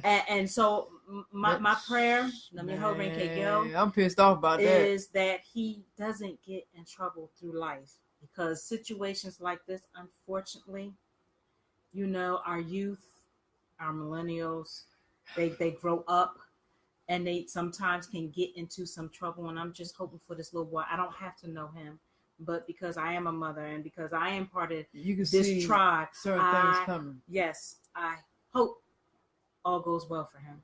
And so my prayer, I'm pissed off about that. Is that he doesn't get in trouble through life, because situations like this, unfortunately, our youth, our millennials, they grow up and they sometimes can get into some trouble. And I'm just hoping for this little boy. I don't have to know him. But because I am a mother and because I am part of this tribe, certain things coming. Yes, I hope all goes well for him.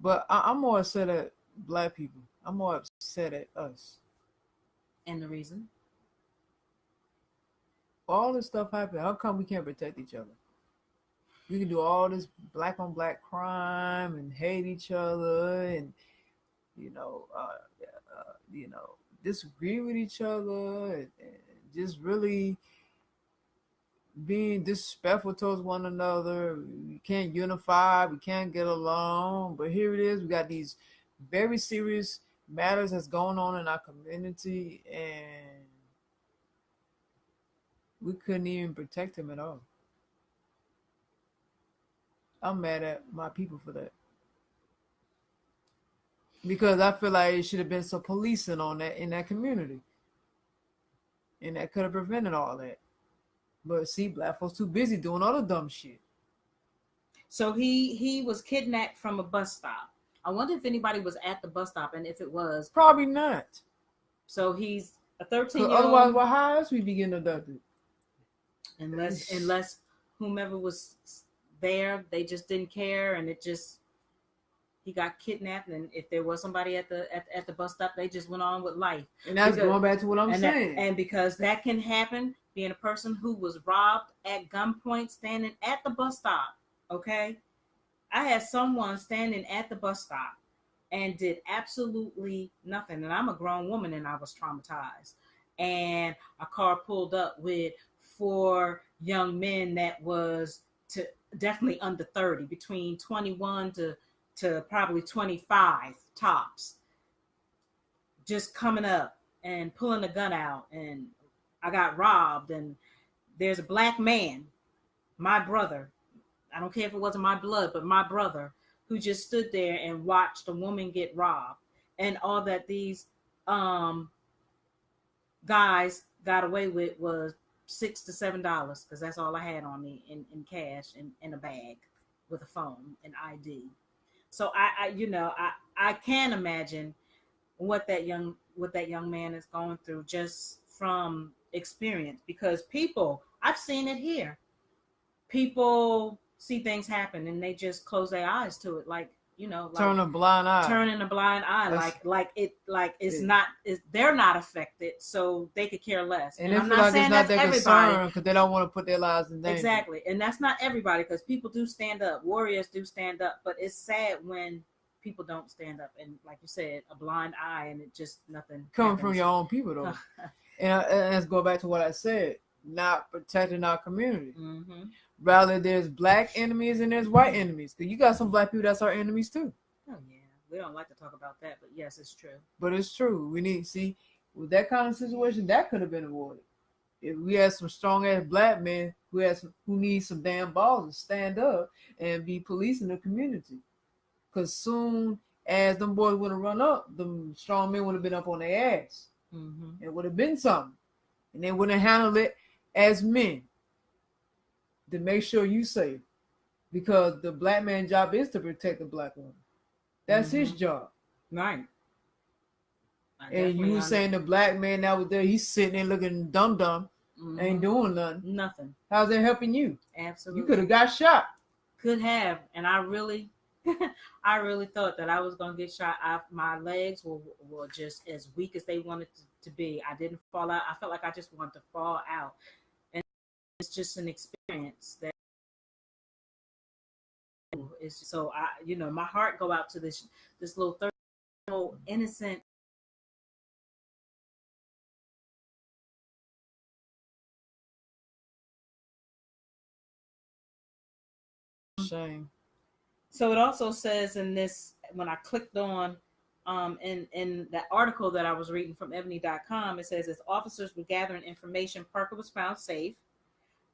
But I'm more upset at black people. I'm more upset at us. And the reason? All this stuff happened. How come we can't protect each other? We can do all this black on black crime and hate each other and disagree with each other and just really being disrespectful towards one another. We can't unify, we can't get along. But here it is, we got these very serious matters that's going on in our community, and we couldn't even protect him at all. I'm mad at my people for that. Because I feel like it should have been some policing on that in that community. And that could have prevented all that. But see, black folks too busy doing all the dumb shit. So he was kidnapped from a bus stop. I wonder if anybody was at the bus stop, and if it was. Probably not. So he's a 13-year-old. Otherwise, why how else we be getting abducted? Unless whomever was there, they just didn't care, and he got kidnapped, and if there was somebody at the bus stop, they just went on with life. And that's going back to what I'm saying. And because that can happen, being a person who was robbed at gunpoint, standing at the bus stop, okay? I had someone standing at the bus stop and did absolutely nothing. And I'm a grown woman, and I was traumatized. And a car pulled up with 4 young men that was definitely under 30, between 21 to probably 25 tops, just coming up and pulling a gun out, and I got robbed. And there's a black man, my brother, I don't care if it wasn't my blood, but my brother, who just stood there and watched a woman get robbed, and all that these guys got away with was $6 to $7, because that's all I had on me in cash and in a bag with a phone and ID. So I can imagine what that young man is going through just from experience, because I've seen it here. People see things happen and they just close their eyes to it, turning a blind eye. They're not affected, so they could care less. And I'm not saying that's everybody, because they don't want to put their lives in danger. Exactly, and that's not everybody, because people do stand up, warriors do stand up, but it's sad when people don't stand up, and like you said, a blind eye, and it just nothing coming happens. From your own people though. and let's go back to what I said: not protecting our community. Mm-hmm. Rather, there's black enemies and there's white enemies. Because you got some black people that's our enemies too. Oh yeah, we don't like to talk about that, but yes, it's true. But it's true. We need with that kind of situation, that could have been avoided. If we had some strong ass black men who need some damn balls to stand up and be policing the community. Because soon as them boys would have run up, them strong men would have been up on their ass. Mm-hmm. It would have been something, and they wouldn't have handled it as men. To make sure you safe, because the black man's job is to protect the black woman. That's his job. Right. And you saying the black man that was there, he's sitting there looking dumb. ain't doing nothing. Nothing. How's that helping you? Absolutely. You could have got shot. Could have, and I really, I really thought that I was gonna get shot. My legs were just as weak as they wanted to be. I didn't fall out. I felt like I just wanted to fall out, and it's just an experience that is. So my heart go out to this little 30-year-old innocent. Shame. So it also says in this, when I clicked on in that article that I was reading from ebony.com, it says as officers were gathering information, Parker was found safe,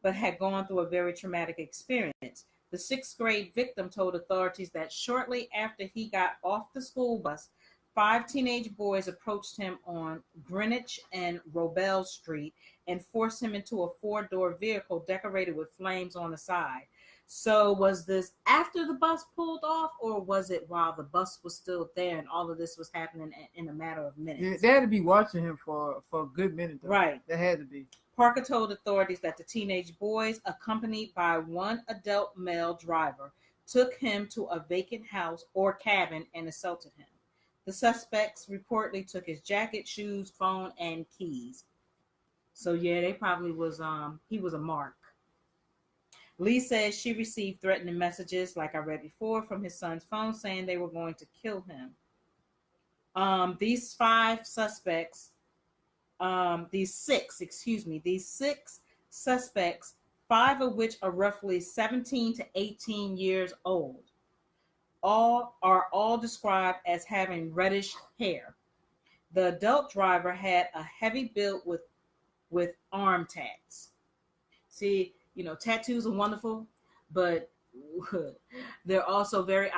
but had gone through a very traumatic experience. The 6th-grade victim told authorities that shortly after he got off the school bus, 5 teenage boys approached him on Greenwich and Robel Street and forced him into a 4-door vehicle decorated with flames on the side. So was this after the bus pulled off, or was it while the bus was still there and all of this was happening in a matter of minutes? Yeah, they had to be watching him for a good minute, though. Right. They had to be. Parker told authorities that the teenage boys, accompanied by one adult male driver, took him to a vacant house or cabin and assaulted him. The suspects reportedly took his jacket, shoes, phone, and keys. So yeah, they probably was he was a mark. Lee says she received threatening messages, like I read before, from his son's phone saying they were going to kill him. These 6 suspects, 5 of which are roughly 17 to 18 years old, all described as having reddish hair. The adult driver had a heavy build with arm tats. See, tattoos are wonderful, but they're also very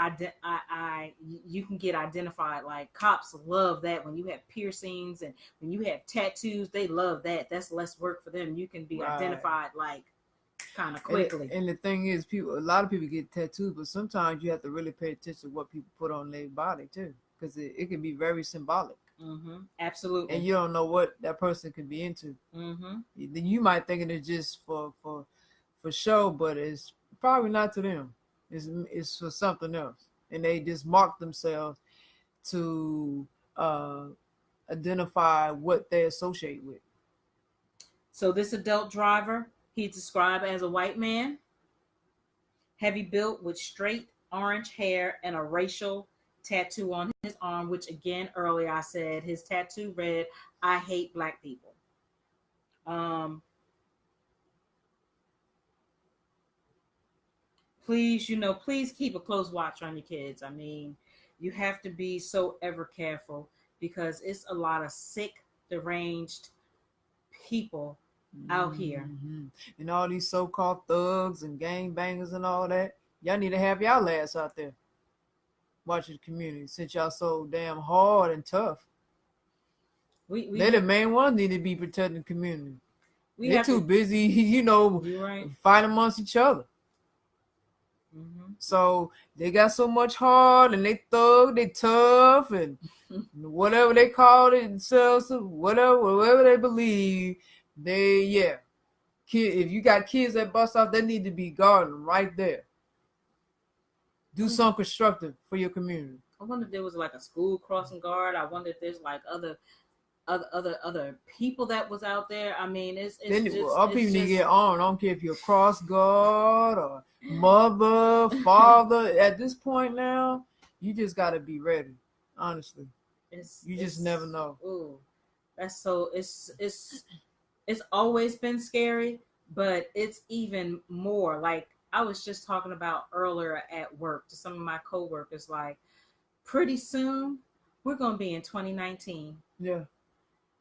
you can get identified. Like cops love that when you have piercings and when you have tattoos, they love that. That's less work for them. You can be identified like kind of quickly. And the thing is, a lot of people get tattoos, but sometimes you have to really pay attention to what people put on their body too, because it can be very symbolic. Mm-hmm. Absolutely. And you don't know what that person could be into. Mm-hmm. You might think it's just for show, but it's probably not to them. It's for something else, and they just mark themselves to identify what they associate with. So this adult driver, he's described as a white man, heavy built with straight orange hair and a racial tattoo on his arm, which again earlier I said his tattoo read, "I hate black people." Please keep a close watch on your kids. I mean, you have to be so ever careful because it's a lot of sick, deranged people out here. Mm-hmm. And all these so-called thugs and gangbangers and all that. Y'all need to have y'all ass out there watching the community since y'all so damn hard and tough. They're the main ones need to be protecting the community. They're too busy, fighting amongst each other. Mm-hmm. So they got so much heart and they thug, they tough and whatever they call it themselves, whatever they believe, if you got kids that bust off, they need to be guarding right there. Do something constructive for your community. I wonder if there was like a school crossing guard. I wonder if there's like other people that was out there. I mean, it's people need to get armed. I don't care if you're a cross guard or mother, father. At this point now, you just got to be ready. Honestly, you just never know. Ooh, that's so. It's always been scary, but it's even more. Like I was just talking about earlier at work to some of my coworkers. Like, pretty soon we're gonna be in 2019. Yeah.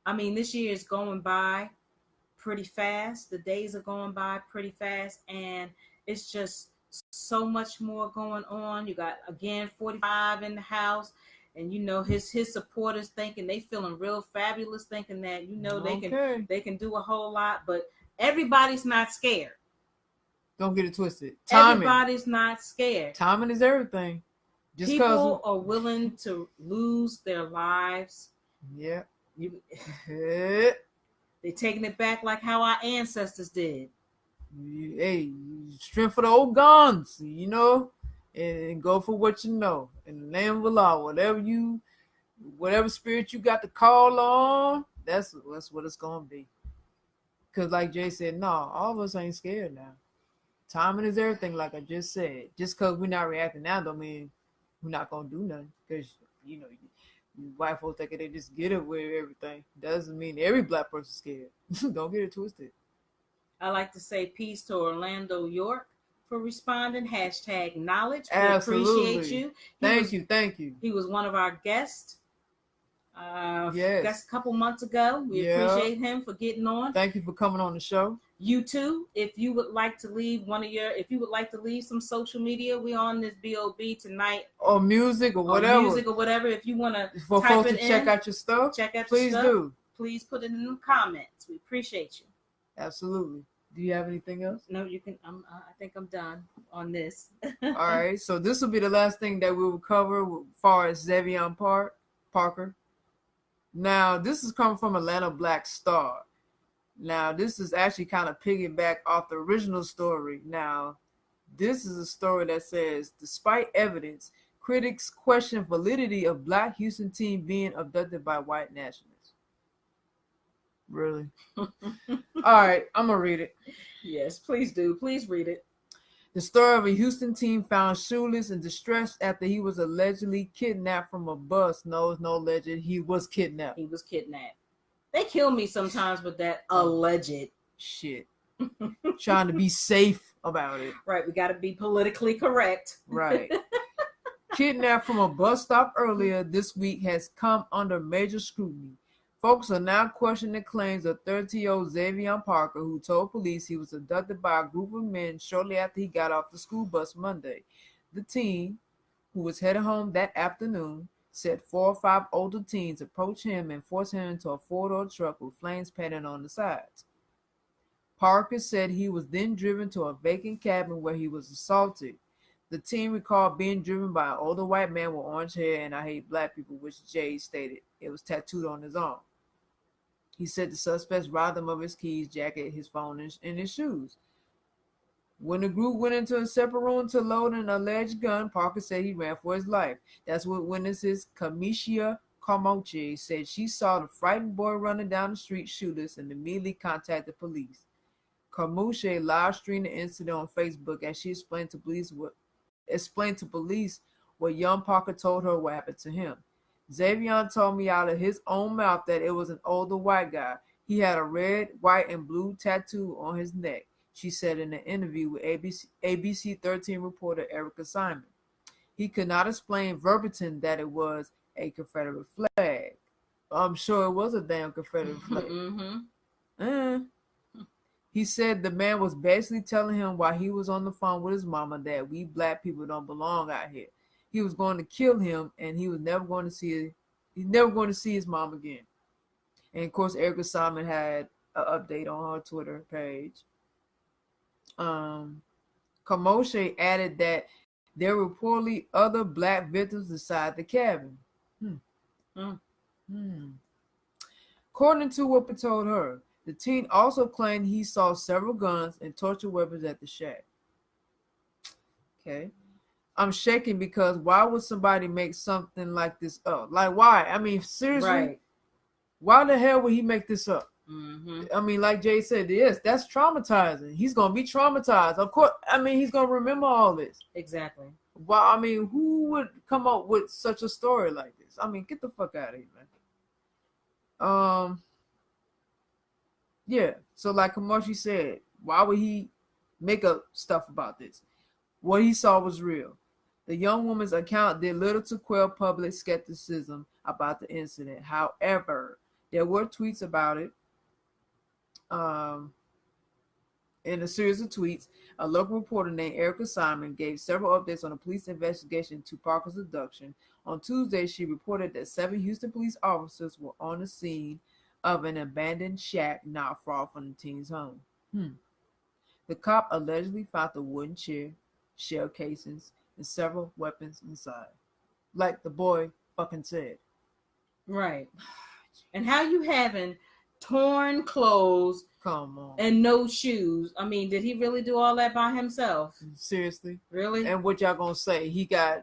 I mean, this year is going by pretty fast. The days are going by pretty fast, and it's just so much more going on. You got, again, 45 in the house, and his supporters thinking they feeling real fabulous, thinking that they can do a whole lot, but everybody's not scared. Don't get it twisted. Timing. Everybody's not scared. Timing is everything. People are willing to lose their lives. Yeah. They're taking it back like how our ancestors did. Hey, strength for the old guns, and go for what you know. In the name of Allah, whatever spirit you got to call on, that's what it's gonna be. Cause like Jay said, no, all of us ain't scared now. Timing is everything, like I just said. Just cause we're not reacting now don't mean we're not gonna do nothing. Cause you white folks think they just get it with everything. Doesn't mean every black person's scared. Don't get it twisted. I like to say peace to Orlando York for responding. #knowledge. We Absolutely. appreciate you. Thank you. He was one of our guests. Yes. That's a couple months ago. We appreciate him for getting on. Thank you for coming on the show. You too. If you would like to leave some social media, we on this BOB tonight. Or music or whatever. If you want to for folks to check out your stuff, please do. Please put it in the comments. We appreciate you. Absolutely. Do you have anything else? No, you can. I think I'm done on this. All right. So this will be the last thing that we will cover as far as Zavion Parker. Now, this is coming from Atlanta Black Star. Now, this is actually kind of piggyback off the original story. Now, this is a story that says, despite evidence, critics question validity of Black Houston team being abducted by white nationalists. Really? All right, I'm going to read it. Yes, please do. Please read it. The story of a Houston team found shoeless and distressed after he was allegedly kidnapped from a bus. No, it's no alleged. He was kidnapped. He was kidnapped. They kill me sometimes with that alleged shit. Trying to be safe about it. Right, we got to be politically correct. Right. Kidnapped from a bus stop earlier this week has come under major scrutiny. Folks are now questioning the claims of 30-year-old Zavion Parker, who told police he was abducted by a group of men shortly after he got off the school bus Monday. The teen, who was headed home that afternoon, said 4 or 5 older teens approached him and forced him into a 4-door truck with flames painted on the sides. Parker said he was then driven to a vacant cabin where he was assaulted. The teen recalled being driven by an older white man with orange hair and "I hate black people," which Jay stated. It was tattooed on his arm. He said the suspects robbed him of his keys, jacket, his phone, and his shoes. When the group went into a separate room to load an alleged gun, Parker said he ran for his life. That's what witnesses Chikesia Clemons said. She saw the frightened boy running down the street shooters and immediately contacted police. Clemons live streamed the incident on Facebook as she explained to police what young Parker told her what happened to him. Zavion told me out of his own mouth that it was an older white guy. He had a red, white, and blue tattoo on his neck, she said in an interview with ABC 13 reporter Erica Simon. He could not explain verbatim that it was a Confederate flag. I'm sure it was a damn Confederate flag. Mm-hmm. He said the man was basically telling him while he was on the phone with his mama that we black people don't belong out here. He was going to kill him, and he was never going to see his mom again. And of course, Erica Simon had an update on her Twitter page. Clemons added that there were reportedly other black victims inside the cabin. According to what told her, the teen also claimed he saw several guns and torture weapons at the shack. Okay. I'm shaking because why would somebody make something like this up? Like, why? I mean, seriously, right. Why the hell would he make this up? Mm-hmm. I mean, like Jay said, yes, that's traumatizing. He's going to be traumatized. Of course, I mean, he's going to remember all this. Exactly. Well, I mean, who would come up with such a story like this? I mean, get the fuck out of here, man. Yeah, so like Kamashi said, why would he make up stuff about this? What he saw was real. The young woman's account did little to quell public skepticism about the incident. However, there were tweets about it. In a series of tweets, a local reporter named Erica Simon gave several updates on the police investigation into Parker's abduction. On Tuesday, she reported that 7 Houston police officers were on the scene of an abandoned shack not far from the teen's home. The cop allegedly found the wooden chair, shell casings, and several weapons inside. Like the boy fucking said. Right. And how you having torn clothes, Come on. and no shoes. I mean, did he really do all that by himself? Seriously? Really? And what y'all gonna say? He got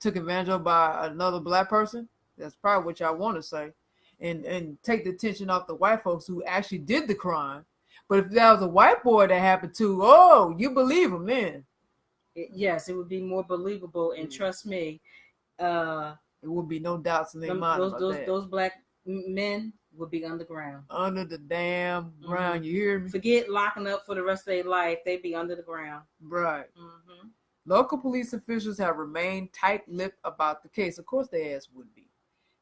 took advantage of by another black person? That's probably what y'all want to say. And take the attention off the white folks who actually did the crime. But if that was a white boy that happened to, oh, you believe him then. Yes, it would be more believable. And trust me, it would be no doubts in their mind about that. Those black men would be underground. Under the damn ground, you hear me? Forget locking up for the rest of their life. They'd be under the ground. Right. Local police officials have remained tight-lipped about the case. Of course their ass would be.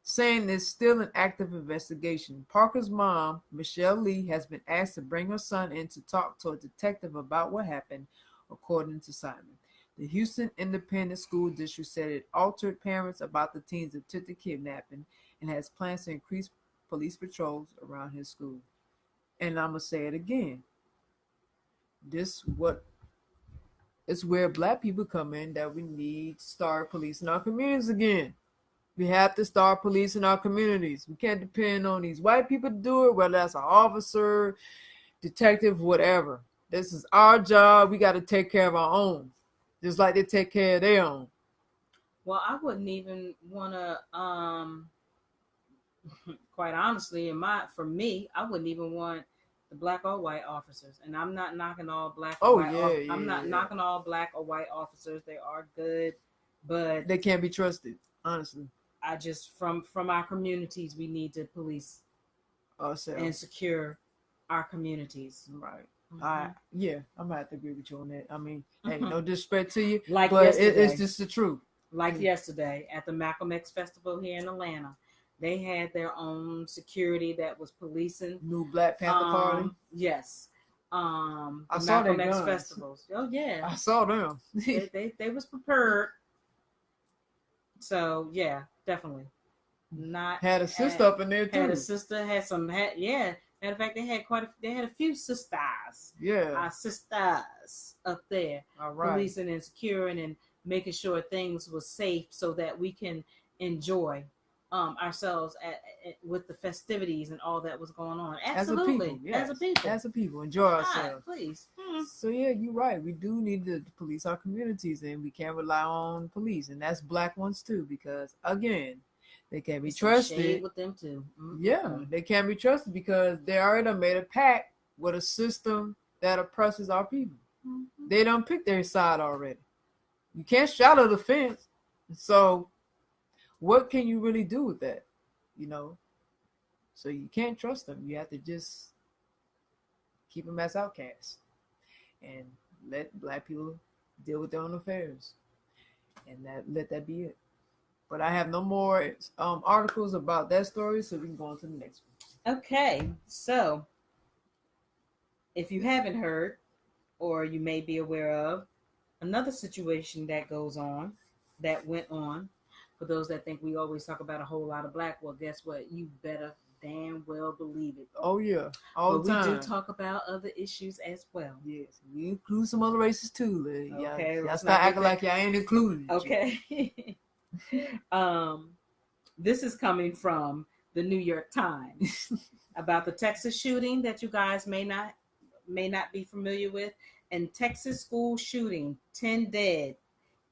Saying there's still an active investigation. Parker's mom, Michelle Lee, has been asked to bring her son in to talk to a detective about what happened, according to Simon. The Houston Independent School District said it altered parents about the teen's attempted kidnapping and has plans to increase police patrols around his school. And I'm going to say it again. This is where black people come in, that we need to start policing our communities again. We have to start policing our communities. We can't depend on these white people to do it, whether that's an officer, detective, whatever. This is our job. We got to take care of our own, just like they take care of their own. Well, I wouldn't even want to, quite honestly, for me, I wouldn't even want the black or white officers. And I'm not knocking all black or white I'm not knocking all black or white officers. They are good, but they can't be trusted, honestly. I just, from our communities, we need to police ourselves and secure our communities. Right. I'm gonna have to agree with you on that. I mean, hey, no disrespect to you, but it's just the truth. Like yesterday at the Malcolm X Festival here in Atlanta, they had their own security that was policing New Black Panther Party. Yes. I saw Malcolm X festivals. Oh yeah, I saw them. they was prepared. So yeah, definitely. Not had a sister up in there too. Had a sister. Yeah. Matter of fact, they had a few sisters. Yeah. Our sisters up there. All right. Policing and securing and making sure things were safe so that we can enjoy ourselves with the festivities and all that was going on. Absolutely. As a people, yes. As a people, enjoy ourselves. Please. So yeah, you're right. We do need to police our communities, and we can't rely on police, and that's black ones too, because again, they can't be trusted. Shade with them too. Yeah, they can't be trusted because they already made a pact with a system that oppresses our people. They don't pick their side already. You can't shadow the fence. So what can you really do with that? So you can't trust them. You have to just keep them as outcasts and let black people deal with their own affairs, and let that be it. But I have no more articles about that story, so we can go on to the next one. Okay, so if you haven't heard, or you may be aware of, another situation that went on, for those that think we always talk about a whole lot of black, well, guess what? You better damn well believe it. Oh, yeah. All the time. We do talk about other issues as well. Yes. We include some other races too. Okay. Y'all start acting like y'all ain't included. Okay. This is coming from the New York Times about the Texas shooting that you guys may not be familiar with. And Texas school shooting, 10 dead,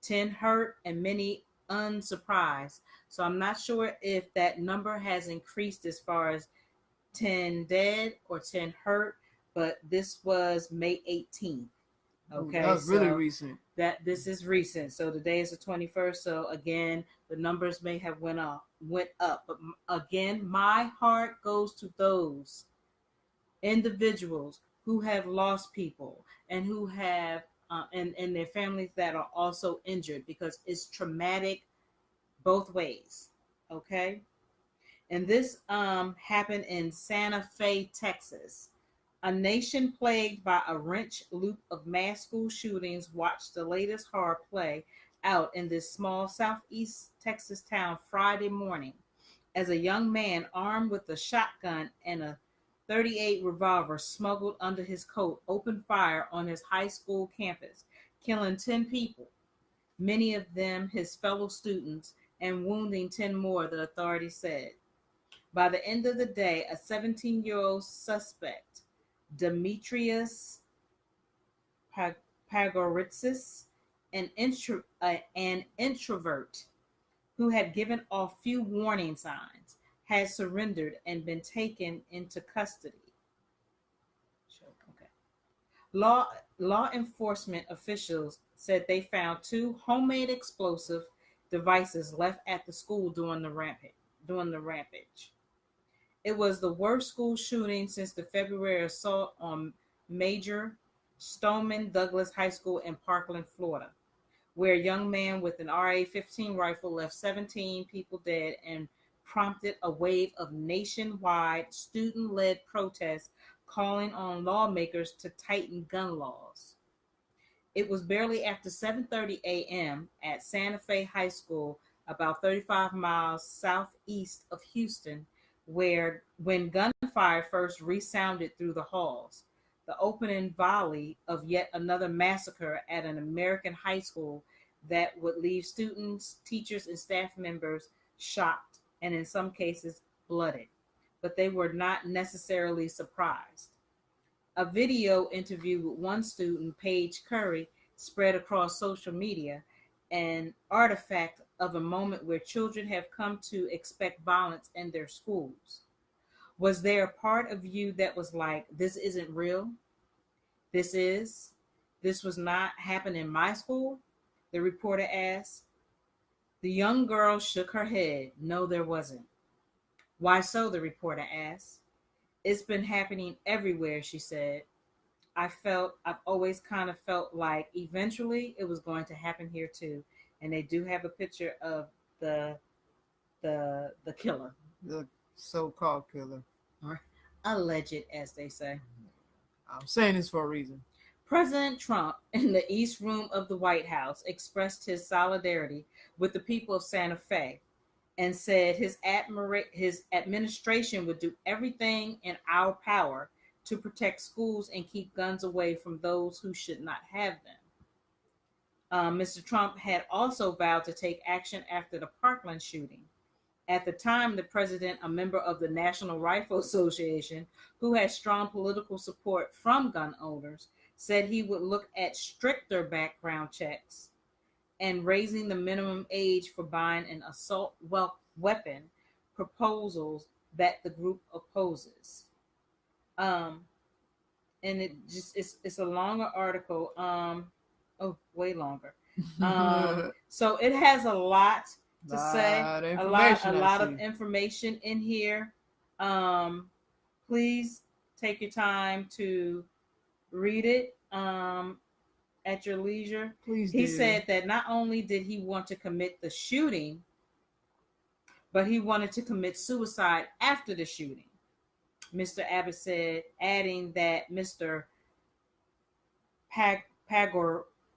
10 hurt, and many unsurprised. So I'm not sure if that number has increased as far as 10 dead or 10 hurt, but this was May 18th. Okay, that was really recent. This is recent. So today is the 21st. So again, the numbers may have went up. But again, my heart goes to those individuals who have lost people and who have and their families that are also injured, because it's traumatic both ways. Okay, and this happened in Santa Fe, Texas. A nation plagued by a wrench loop of mass school shootings watched the latest horror play out in this small southeast Texas town Friday morning, as a young man armed with a shotgun and a .38 revolver smuggled under his coat opened fire on his high school campus, killing 10 people, many of them his fellow students, and wounding 10 more, the authorities said. By the end of the day, a 17-year-old suspect, Demetrius Pagoritsis, an introvert who had given off few warning signs, had surrendered and been taken into custody. Okay. Law enforcement officials said they found 2 homemade explosive devices left at the school during the rampage. It was the worst school shooting since the February assault on Major Stoneman Douglas High School in Parkland, Florida, where a young man with an RA-15 rifle left 17 people dead and prompted a wave of nationwide student-led protests calling on lawmakers to tighten gun laws. It was barely after 7:30 a.m. at Santa Fe High School, about 35 miles southeast of Houston, when gunfire first resounded through the halls. The opening volley of yet another massacre at an American high school that would leave students, teachers, and staff members shocked and in some cases blooded. But they were not necessarily surprised. A video interview with one student, Paige Curry, spread across social media, an artifact of a moment where children have come to expect violence in their schools. Was there a part of you that was like, this isn't real? This was not happening in my school? The reporter asked. The young girl shook her head. No, there wasn't. Why so? The reporter asked. It's been happening everywhere, she said. I've always kind of felt like eventually it was going to happen here too. And they do have a picture of the killer. The so-called killer. Or alleged, as they say. I'm saying this for a reason. President Trump, in the East Room of the White House, expressed his solidarity with the people of Santa Fe and said his administration would do everything in our power to protect schools and keep guns away from those who should not have them. Mr. Trump had also vowed to take action after the Parkland shooting. At the time, the president, a member of the National Rifle Association, who has strong political support from gun owners, said he would look at stricter background checks and raising the minimum age for buying an assault weapon, proposals that the group opposes. And it's a longer article. Way longer. So it has a lot to say, a lot of information in here. Please take your time to read it at your leisure. Please He do. said that not only did he want to commit the shooting, but he wanted to commit suicide after the shooting. Mr. Abbott said, adding that Mr.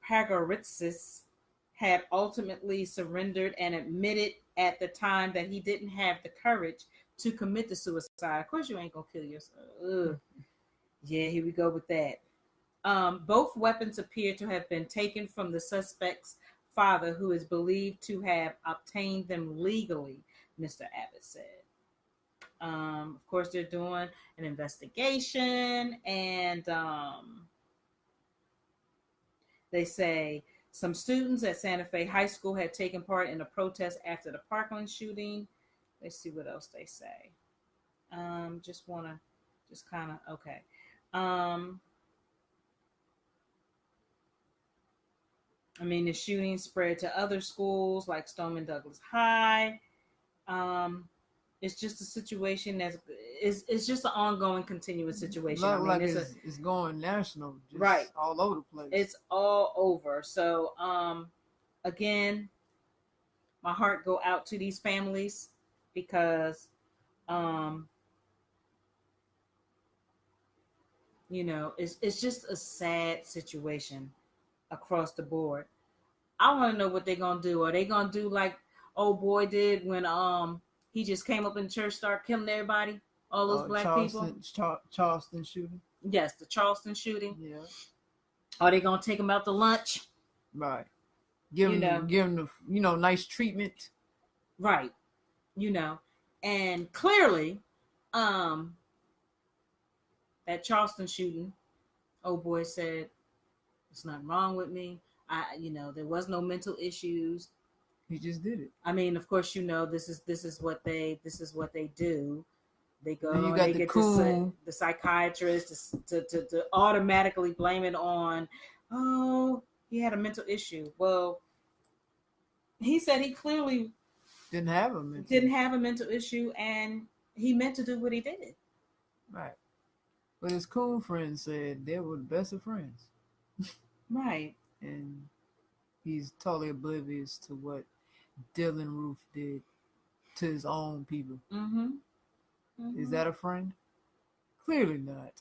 Pagoritsis had ultimately surrendered and admitted at the time that he didn't have the courage to commit the suicide. Of course, you ain't gonna kill yourself. Ugh. Yeah, here we go with that. Both weapons appear to have been taken from the suspect's father, who is believed to have obtained them legally, Mr. Abbott said. Of course, they're doing an investigation, and they say some students at Santa Fe High School had taken part in a protest after the Parkland shooting. Let's see what else they say. Okay. The shooting spread to other schools like Stoneman Douglas High. It's just a situation it's just an ongoing, continuous situation. It's going national, just right, all over the place. It's all over. So, again, my heart go out to these families because, it's just a sad situation across the board. I want to know what they're gonna do. Are they gonna do like old boy did when he just came up in church, started killing everybody, all those black people? Charleston shooting. Yes, the Charleston shooting. Yeah. Are they gonna take him out to lunch? Right. Give him the nice treatment. Right. And clearly, that Charleston shooting, old boy said, "There's nothing wrong with me. There was no mental issues. He just did it." I mean, of course, this is what they do. They go Then you and got they the get coon. the psychiatrist to automatically blame it on, oh, he had a mental issue. Well, he said he clearly didn't have a mental issue, and he meant to do what he did. Right. But his coon friends said they were the best of friends. Right. And he's totally oblivious to what Dylan Roof did to his own people. Mm-hmm. Mm-hmm. Is that a friend? Clearly not.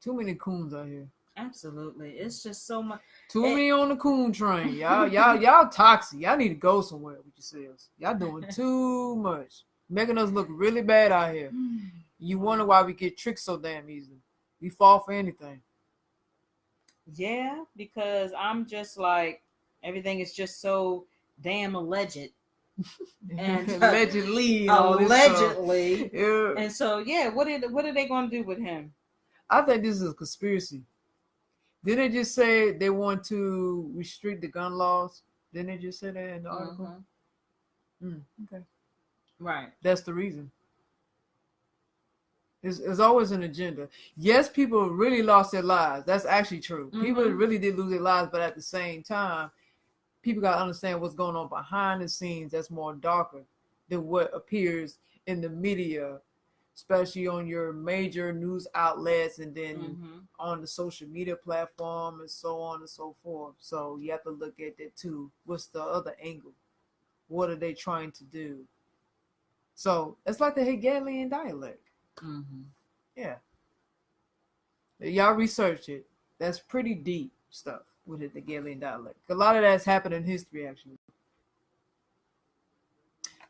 Too many coons out here. Absolutely. It's just so much. Too many on the coon train. Y'all toxic. Y'all need to go somewhere with yourselves. Y'all doing too much. Making us look really bad out here. You wonder why we get tricked so damn easily. We fall for anything. Yeah, because I'm just like, everything is just so damn alleged. And allegedly. Yeah. And so, what are they going to do with him? I think this is a conspiracy. Didn't they just say they want to restrict the gun laws? Didn't they just say that in the article? Okay. Right. That's the reason. It's always an agenda. Yes, people really lost their lives. That's actually true. Mm-hmm. People really did lose their lives, but at the same time, people got to understand what's going on behind the scenes that's more darker than what appears in the media, especially on your major news outlets and then on the social media platform and so on and so forth. So you have to look at that too. What's the other angle? What are they trying to do? So it's like the Hegelian dialect. Mm-hmm. Yeah. Y'all research it. That's pretty deep stuff with the Hegelian dialect. A lot of that's happened in history, actually.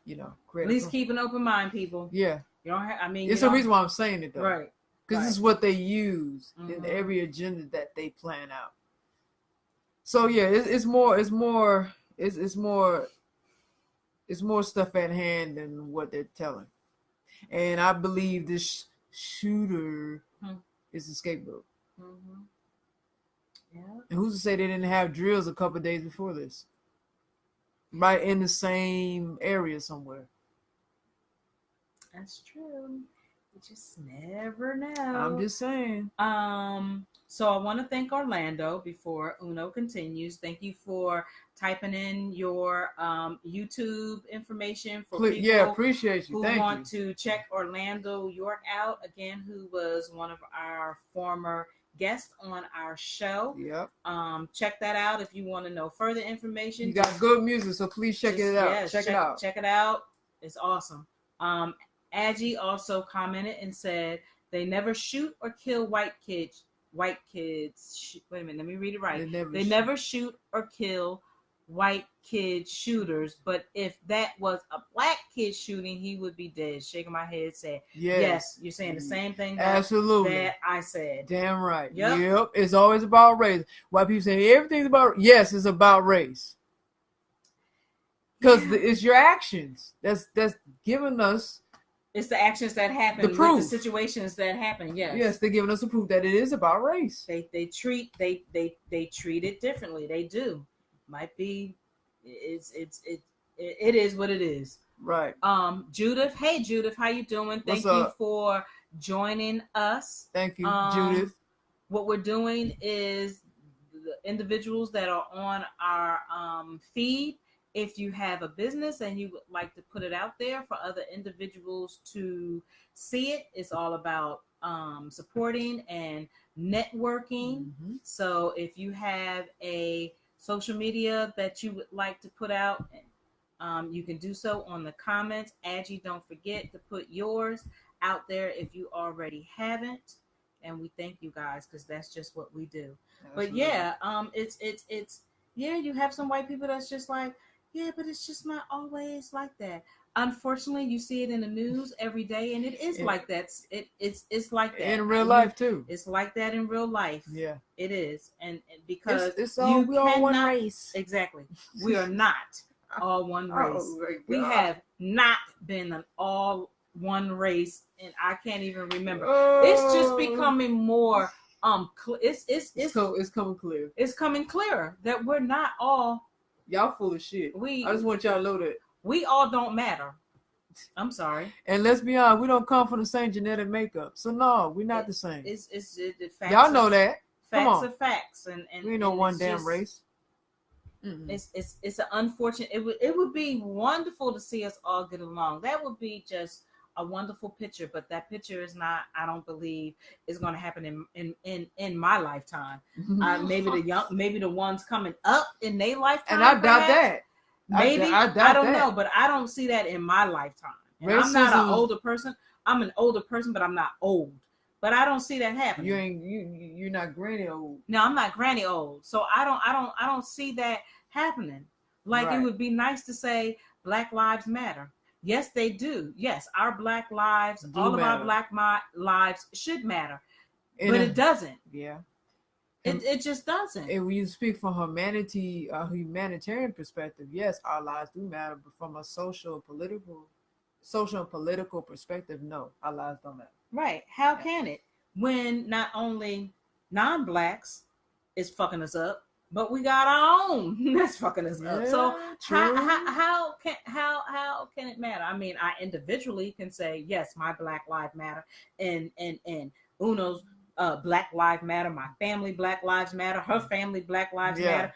At least keep an open mind, people. Yeah. You don't have, it's the reason why I'm saying it, though. Right. Because this is what they use in every agenda that they plan out. So yeah, it's more stuff at hand than what they're telling. And I believe this shooter is the scapegoat. Mm-hmm. Yeah. And who's to say they didn't have drills a couple of days before this? Right in the same area somewhere. That's true. You just never know. I'm just saying. So I want to thank Orlando before Uno continues. Thank you for typing in your YouTube information for people. Yeah, appreciate you. Who want to check Orlando York out again, who was one of our former guests on our show. Yep. Check that out if you want to know further information. You got good music, so please check it out. Yes, check it out. Check it out. It's awesome. Aggie also commented and said they never shoot or kill white kids. Wait a minute, let me read it right. They never shoot or kill white kid shooters, but if that was a black kid shooting, he would be dead. Shaking my head, said, yes, you're saying the same thing absolutely that I said. Damn right. Yep. It's always about race. White people say everything's about, yes, it's about race. Because it's your actions that's giving us. It's the actions that happen, the proof. With the situations that happen. Yes, they're giving us the proof that it is about race. They treat it differently. They do. Might be. It is what it is. Right. Judith. Hey, Judith. How you doing? Thank you for joining us. Thank you, Judith. What we're doing is the individuals that are on our feed. If you have a business and you would like to put it out there for other individuals to see it, it's all about supporting and networking. Mm-hmm. So if you have a social media that you would like to put out, you can do so on the comments. Aggie, don't forget to put yours out there if you already haven't. And we thank you guys because that's just what we do. Absolutely. But it's you have some white people that's just like, yeah, but it's just not always like that. Unfortunately, you see it in the news every day, and it is like that. It's like that in real life too. It's like that in real life. Yeah, it is, and because we all one race. Exactly, we are not all one race. Oh my God. We have not been an all one race, and I can't even remember. It's just becoming more it's coming clear. It's coming clearer that we're not all. Y'all full of shit. I just want y'all to know that we all don't matter. I'm sorry. And let's be honest, we don't come from the same genetic makeup, so no, we're not the same. Facts y'all know that. Facts Come on. are facts, and we ain't no one damn race. It's an unfortunate. It would be wonderful to see us all get along. That would be just a wonderful picture, but that picture is not. I don't believe is going to happen in my lifetime. Maybe the ones coming up in their lifetime, and I doubt that. Maybe I don't know, but I don't see that in my lifetime. And I'm not an older person. I'm an older person, but I'm not old. But I don't see that happening. You're not granny old. No, I'm not granny old. So I don't see that happening. Like right. It would be nice to say Black Lives Matter. Yes, they do. Yes, our Black lives, all of our Black lives should matter. But it doesn't. Yeah. It just doesn't. And when you speak from humanitarian perspective, yes, our lives do matter. But from a social and political perspective, no, our lives don't matter. Right. How can it? When not only non-blacks is fucking us up, but we got our own that's fucking us up. So how can it matter? I mean, I individually can say, yes, my Black Lives Matter and Uno's Black Lives Matter, my family Black Lives Matter, her family Black Lives Matter.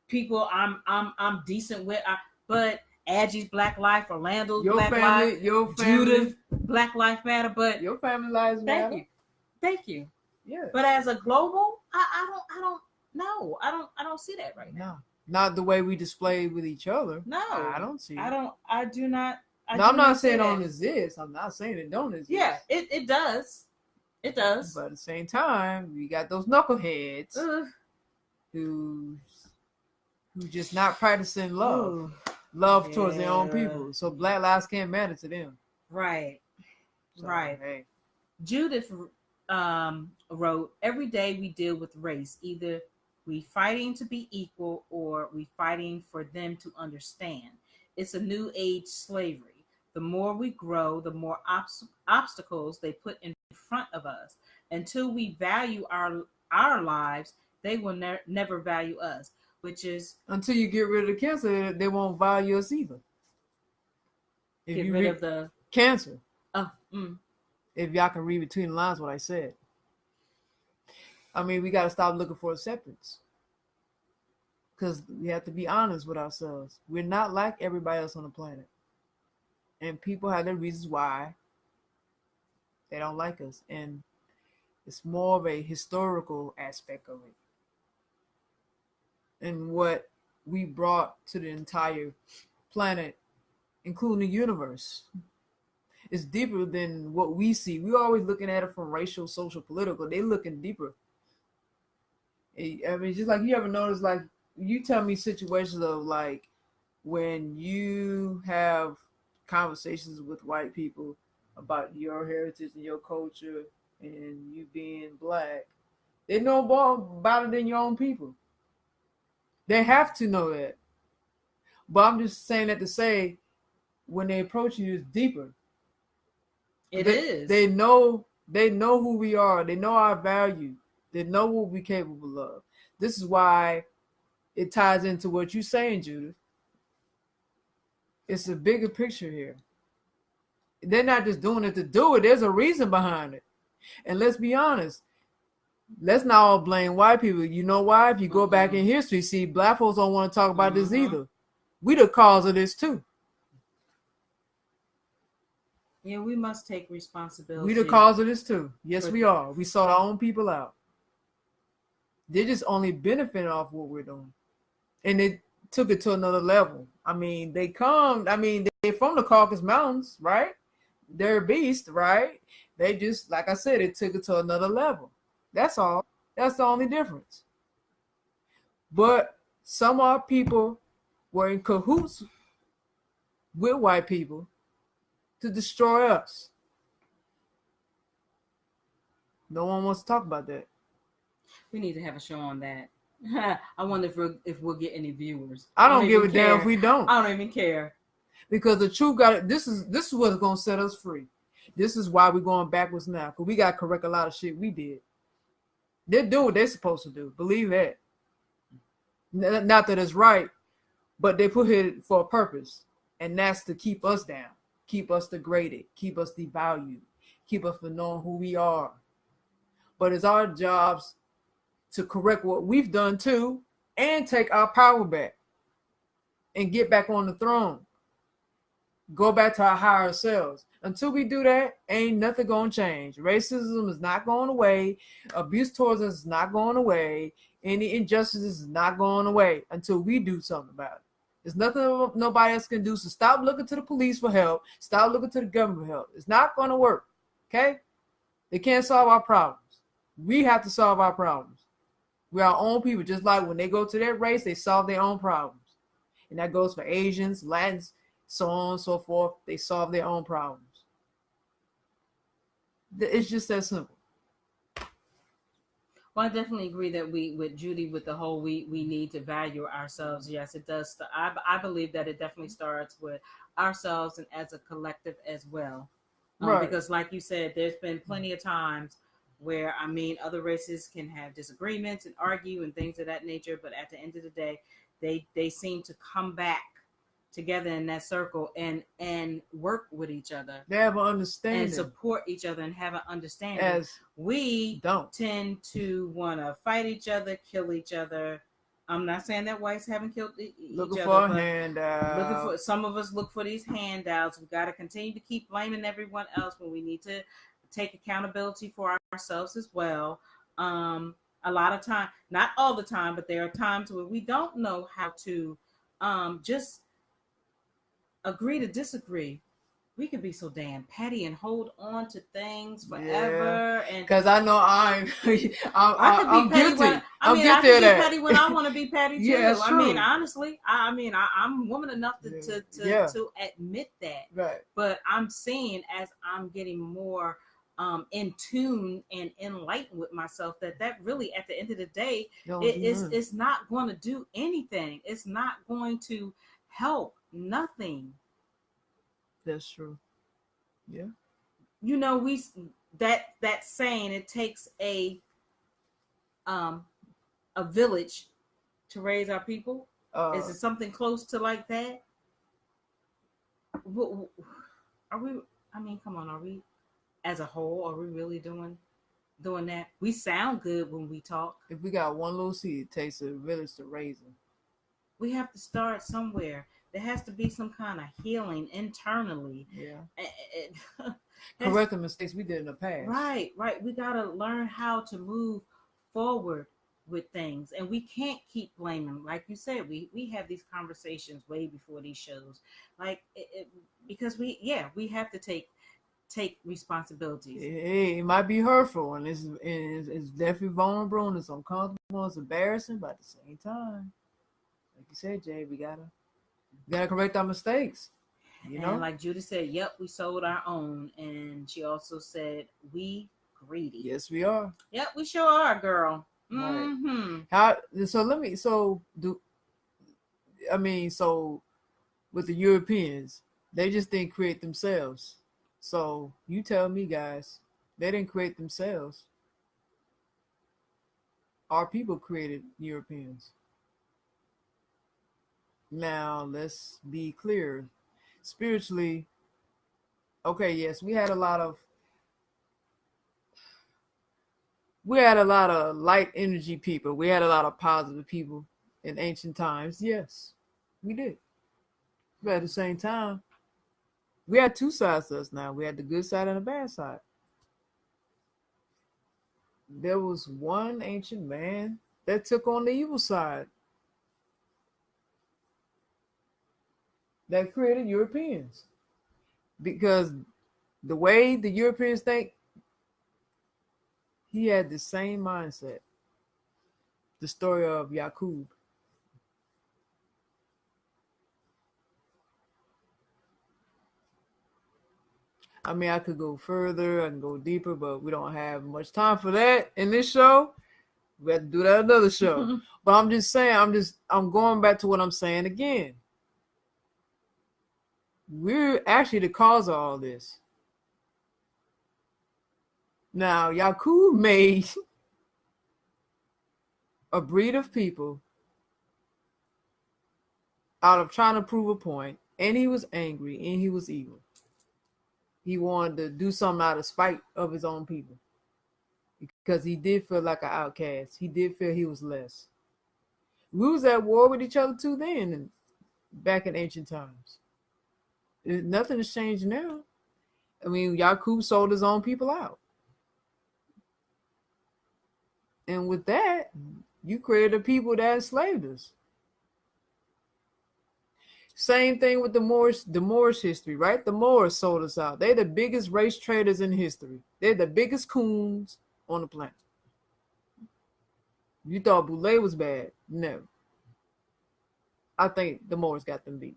People I'm decent with, but Angie's Black Life, Orlando's Black Life, Judith Black Life Matter, but your family lives matter. Thank you. Yeah. But as a global, I don't see that right now. No, not the way we display with each other. No, I don't see. I do not. I'm not saying it don't exist. I'm not saying it don't exist. Yeah, it does. It does. But at the same time, we got those knuckleheads who just not practicing love. Love towards their own people. So Black lives can't matter to them. Right. So, right. Hey. Judith wrote, every day we deal with race. Either we fighting to be equal or we fighting for them to understand. It's a new age slavery. The more we grow, the more obstacles they put in front of us. Until we value our lives, they will never value us. Which is until you get rid of the cancer, they won't value us either. If get rid of the cancer. Mm. If y'all can read between the lines what I said. I mean, we got to stop looking for acceptance. Because we have to be honest with ourselves. We're not like everybody else on the planet. And people have their reasons why they don't like us. And it's more of a historical aspect of it. And what we brought to the entire planet, including the universe, is deeper than what we see. We're always looking at it from racial, social, political. They're looking deeper. I mean, just like you ever notice, like, you tell me situations of, like, when you have conversations with white people about your heritage and your culture and you being Black, they know more about it than your own people. They have to know that. But I'm just saying that to say, when they approach you, it's deeper. It is. They know who we are. They know our value. They know what we're capable of. This is why it ties into what you're saying, Judith. It's a bigger picture here. They're not just doing it to do it. There's a reason behind it. And let's be honest. Let's not all blame white people. You know why? If you go back in history, see, Black folks don't want to talk about this either. We the cause of this too. Yeah, we must take responsibility. We the cause of this too. Yes, we are. We sought our own people out. They just only benefited off what we're doing. And they took it to another level. I mean, they're from the Caucasus Mountains, right? They're a beast, right? They just, like I said, it took it to another level. That's all. That's the only difference. But some of our people were in cahoots with white people to destroy us. No one wants to talk about that. We need to have a show on that. I wonder if we'll get any viewers. I don't give a damn if we don't. I don't even care. Because the truth got it. This is what's gonna set us free. This is why we're going backwards now. Because we gotta correct a lot of shit we did. They're doing what they're supposed to do. Believe that. Not that it's right, but they put it for a purpose. And that's to keep us down, keep us degraded, keep us devalued, keep us from knowing who we are. But it's our jobs to correct what we've done too and take our power back and get back on the throne. Go back to our higher selves. Until we do that, ain't nothing gonna change. Racism is not going away. Abuse towards us is not going away. Any injustices is not going away until we do something about it. There's nothing nobody else can do. So stop looking to the police for help. Stop looking to the government for help. It's not gonna work. Okay? They can't solve our problems. We have to solve our problems. We're our own people. Just like when they go to their race, they solve their own problems. And that goes for Asians, Latins, so on and so forth. They solve their own problems. It's just that simple. Well, I definitely agree that with Judy, with the whole we need to value ourselves. Yes, it does. I believe that it definitely starts with ourselves and as a collective as well. Right. Because like you said, there's been plenty of times where, other races can have disagreements and argue and things of that nature. But at the end of the day, they seem to come back together in that circle and work with each other. They have an understanding. And support each other and have an understanding. As we tend to want to fight each other, kill each other. I'm not saying that whites haven't killed each looking other. For a handout. Some of us look for these handouts. We got to continue to keep blaming everyone else when we need to take accountability for ourselves as well. A lot of time, not all the time, but there are times where we don't know how to just agree to disagree. We can be so damn petty and hold on to things forever. And because I know I'm guilty. I'm guilty of that. Petty when I want to be petty too. Yeah, I mean, honestly, I'm woman enough to admit that. Right. But I'm seeing as I'm getting more in tune and enlightened with myself that really at the end of the day it's not going to do anything. It's not going to help. Nothing. That's true. Yeah. You know, that saying, it takes a village to raise our people. Is it something close to like that? Are we? I mean, come on. Are we, as a whole, are we really doing that? We sound good when we talk. If we got one little seed, it takes a village to raise them. We have to start somewhere. There has to be some kind of healing internally. Yeah. Correct the mistakes we did in the past. Right. We got to learn how to move forward with things. And we can't keep blaming. Like you said, we have these conversations way before these shows. Like, because we have to take responsibilities. It might be hurtful, and it's definitely vulnerable, and it's uncomfortable, it's embarrassing, but at the same time, like you said, Jay, we gotta correct our mistakes. You know, and like Judy said, yep, we sold our own, and she also said we greedy. Yes, we are. Yep, we sure are, girl. Right. Mm-hmm. So with the Europeans, they just didn't create themselves. So you tell me, guys, they didn't create themselves. Our people created Europeans. Now, let's be clear. Spiritually, okay, yes, we had a lot of light energy people. We had a lot of positive people in ancient times. Yes, we did. But at the same time, we had two sides to us now. We had the good side and the bad side. There was one ancient man that took on the evil side that created Europeans. Because the way the Europeans think, he had the same mindset. The story of Yakub. I mean, I could go further, I can go deeper, but we don't have much time for that in this show. We have to do that another show. But I'm just saying, I'm going back to what I'm saying again. We're actually the cause of all this. Now, Yakub made a breed of people out of trying to prove a point, and he was angry and he was evil. He wanted to do something out of spite of his own people because he did feel like an outcast. He did feel he was less. We was at war with each other too then, back in ancient times. Nothing has changed now. I mean, Yakub sold his own people out. And with that, you created a people that enslaved us. Same thing with the Moorish history, right? The Moors sold us out. They're the biggest race traders in history. They're the biggest coons on the planet. You thought Boule was bad? No. I think the Moors got them beat.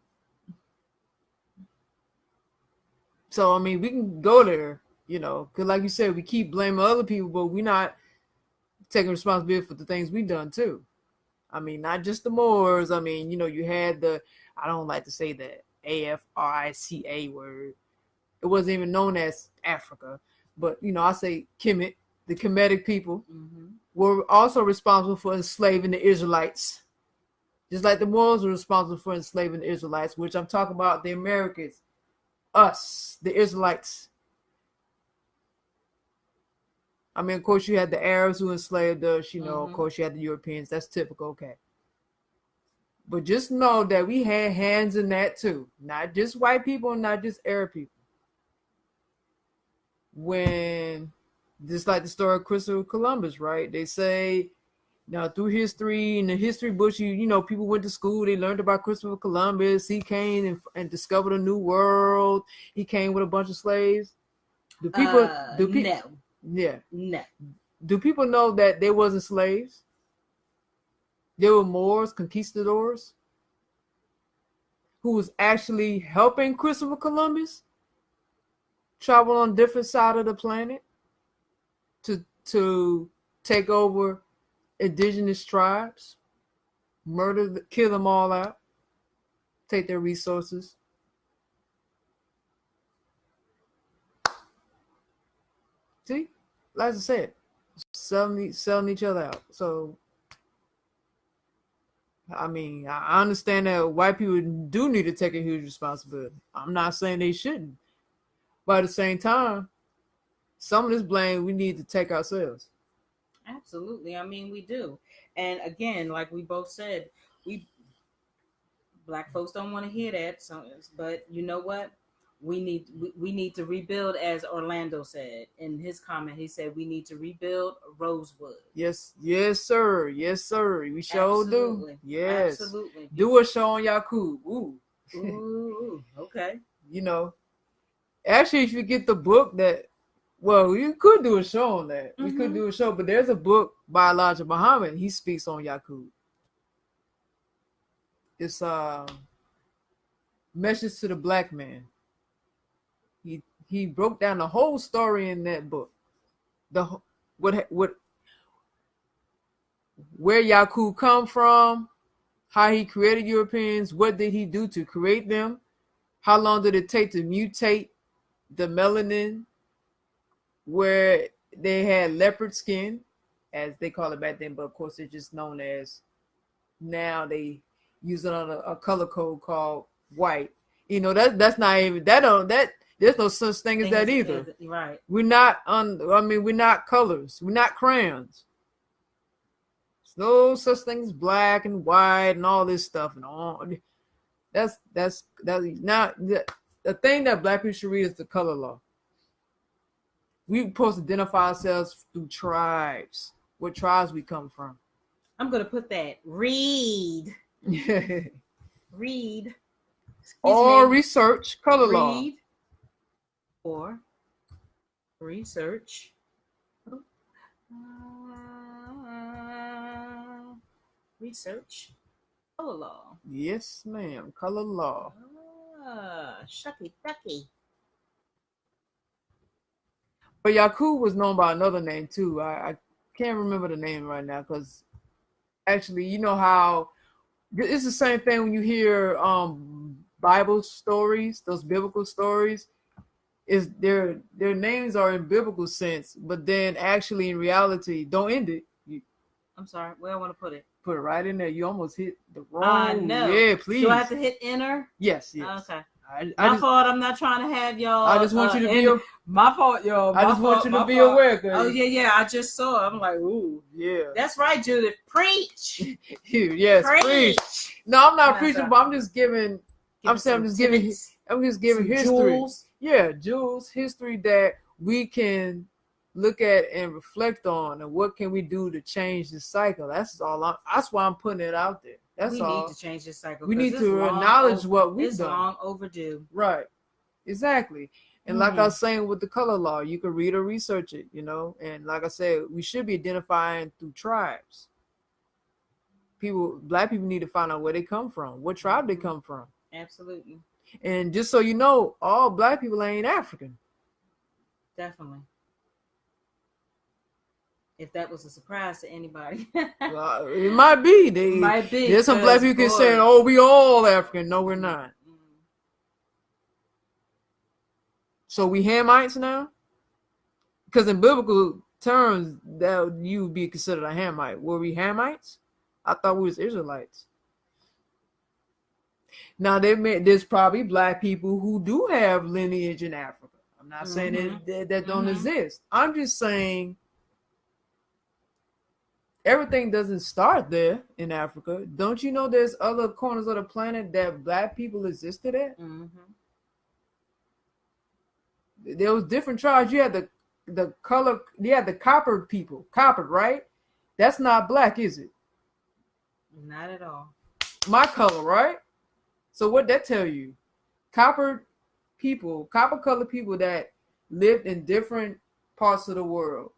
So, I mean, we can go there, because like you said, we keep blaming other people, but we're not taking responsibility for the things we've done too. I mean, not just the Moors. I mean, you had I don't like to say the Africa word. It wasn't even known as Africa. But, I say Kemet, the Kemetic people, were also responsible for enslaving the Israelites. Just like the Moors were responsible for enslaving the Israelites, which I'm talking about the Americans. Us, the Israelites. I mean, of course, you had the Arabs who enslaved us, of course, you had the Europeans. That's typical, okay. But just know that we had hands in that too. Not just white people, not just Arab people. When, just like the story of Christopher Columbus, right? They say, now through history, in the history books, people went to school, they learned about Christopher Columbus. He came and discovered a new world. He came with a bunch of slaves. No. Yeah. No. Do people know that there wasn't slaves? There were Moors, conquistadors, who was actually helping Christopher Columbus travel on different side of the planet to take over indigenous tribes, kill them all out, take their resources. See, like I said, selling each other out. So, I mean, I understand that white people do need to take a huge responsibility. I'm not saying they shouldn't. But at the same time, some of this blame we need to take ourselves. Absolutely. I mean, we do. And again, like we both said, Black folks don't want to hear that. So, but you know what? We need to rebuild, as Orlando said in his comment. He said we need to rebuild Rosewood. Yes, sir. Yes, sir. We sure do. Yes, absolutely. Do a show on Yakub. Ooh, okay. Actually, if you get the book you could do a show on that. We could do a show, but there's a book by Elijah Muhammad. He speaks on Yakub. It's Message to the Black Man. He broke down the whole story in that book. Where Yakub come from, how he created Europeans, what did he do to create them, how long did it take to mutate the melanin, where they had leopard skin, as they call it back then, but of course it's just known as, now they use it on a color code called white. That's not even that. There's no such thing as that either. Right. We're not we're not colors. We're not crayons. There's no such thing as black and white and all this stuff and all. That's now the thing that Black people should read is the color law. We're supposed to identify ourselves through tribes. What tribes we come from. I'm gonna put that. Read. Read. Or research color law. Read. Or research. Research color law. Yes, ma'am. Color law. Shucky ducky. But Yakub was known by another name too. I can't remember the name right now because actually, you know how it's the same thing when you hear Bible stories, those biblical stories. Is their names are in biblical sense, but then actually in reality, don't end it. You I'm sorry. Where I want to put it? put it right in there. You almost hit the wrong. No. Yeah, please. Do I have to hit enter? Yes, yes. Okay. My fault. I'm not trying to have y'all. I just want you to be. My fault, y'all. I just want you to be aware. Oh yeah. I just saw it. I'm like, ooh, yeah. That's right, Judith. Preach. Yes, preach. No, I'm not preaching, but I'm just giving. I'm just giving history. Jewels. Yeah, jewels, history that we can look at and reflect on, and what can we do to change this cycle. That's all. That's why I'm putting it out there. That's all. We need to change this cycle. We need to acknowledge what we've done. It's long overdue. Right. Exactly. And like I was saying with the color law, you can read or research it, and like I said, we should be identifying through tribes. Black people need to find out where they come from, what tribe they come from. Absolutely. And just so you know, all black people ain't African. Definitely. If that was a surprise to anybody. Well, it might be. There's some black people can say, oh, we all African. No, we're not. So we Hamites now? Because in biblical terms, that you would be considered a Hamite. Were we Hamites? I thought we was Israelites. Now, there's probably black people who do have lineage in Africa. I'm not saying that don't exist. I'm just saying everything doesn't start there in Africa. Don't you know there's other corners of the planet that black people existed at? There was different tribes. You had the color, you had the coppered people. Coppered, right? That's not black, is it? Not at all. My color, right? So what that tell you? Copper colored people that lived in different parts of the world,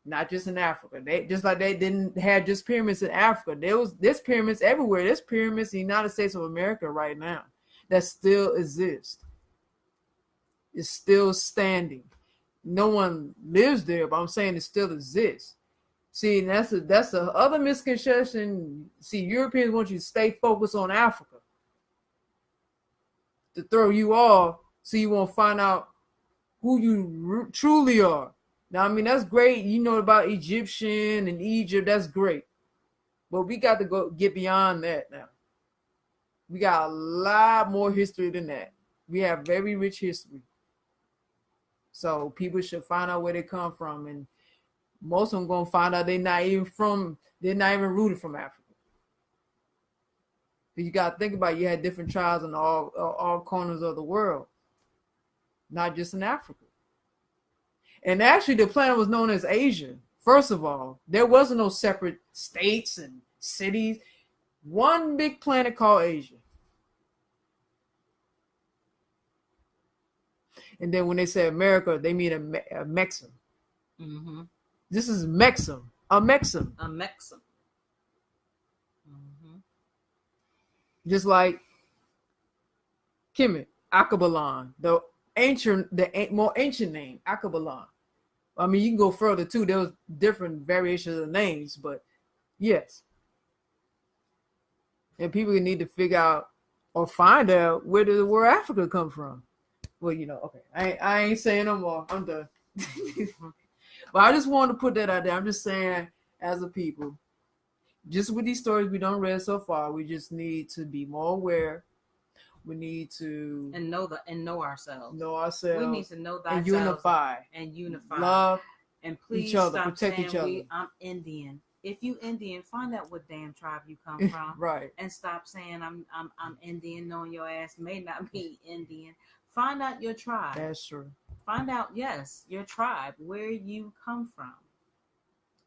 not just in Africa. They just like they didn't have just pyramids in Africa. There's pyramids everywhere. There's pyramids in the United States of America right now that still exist. It's still standing. No one lives there, but I'm saying it still exists. See, that's the other misconception. See, Europeans want you to stay focused on Africa, to throw you off so you won't find out who you truly are. Now, I mean, that's great. You know about Egyptian and Egypt. That's great. But we got to get beyond that now. We got a lot more history than that. We have very rich history. So people should find out where they come from. And most of them going to find out they're not even rooted from Africa. You got to think about it. You had different tribes in all corners of the world, not just in Africa. And actually, the planet was known as Asia. First of all, there wasn't no separate states and cities. One big planet called Asia. And then when they say America, they mean a Mexican. This is Mexum. A Mexum. A Mexum. Just like Kemet, Akabalan, the more ancient name, Akabalan. I mean, you can go further too. There was different variations of names, but yes. And people need to figure out or find out where Africa come from. Well, okay. I ain't saying no more. I'm done. But I just wanted to put that out there. I'm just saying, as a people, just with these stories we done read so far, we just need to be more aware. We need to know ourselves. Know ourselves. We need to know thyself and unify. Love and please each other, stop protect saying each other. I'm Indian. If you Indian, find out what damn tribe you come from. Right. And stop saying I'm Indian, knowing your ass may not be Indian. Find out your tribe. That's true. Find out, yes, your tribe, where you come from.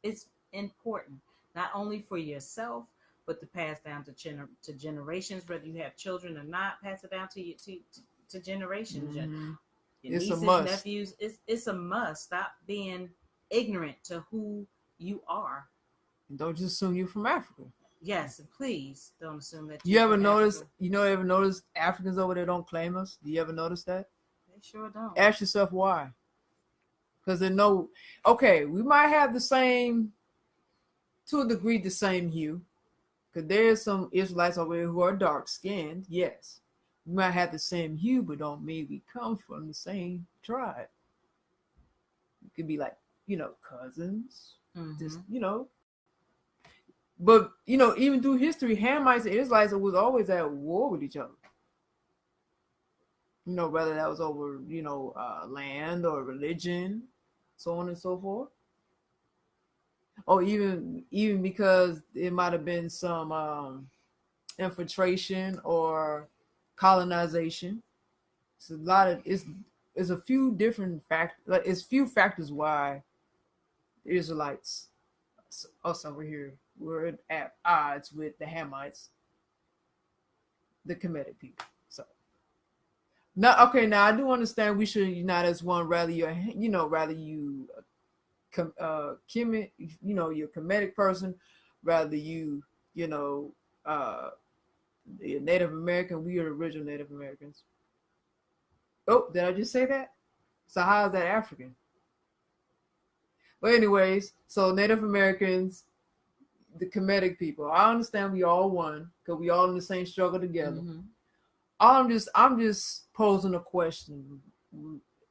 It's important, not only for yourself, but to pass down to generations, whether you have children or not. Pass it down to generations. Your It's nieces, a must. nephews. It's a must. Stop being ignorant to who you are. Don't just assume you're from Africa. Yes, please don't assume that. You ever notice? Ever notice Africans over there don't claim us? Do you ever notice that? They sure don't. Ask yourself why. Because they know. Okay, we might have the same to a degree the same hue. Because there's some Israelites over here who are dark skinned, yes. We might have the same hue, but don't mean we come from the same tribe. It could be like, cousins. Just, But, even through history, Hamites and Israelites was always at war with each other. Whether that was over, land or religion, so on and so forth. Or even because it might have been some infiltration or colonization. It's a lot of it's a few different factors. Like, it's few factors why the Israelites, us over here, were at odds with the Hamites, the Kemetic people. So now I do understand we should unite as one. Rather you Kemet, you're a Kemetic person, rather you the Native American, we are the original Native Americans. Oh, did I just say that? So how is that African? But anyways, so Native Americans, the Kemetic people, I understand we all one because we all in the same struggle together. I'm just posing a question.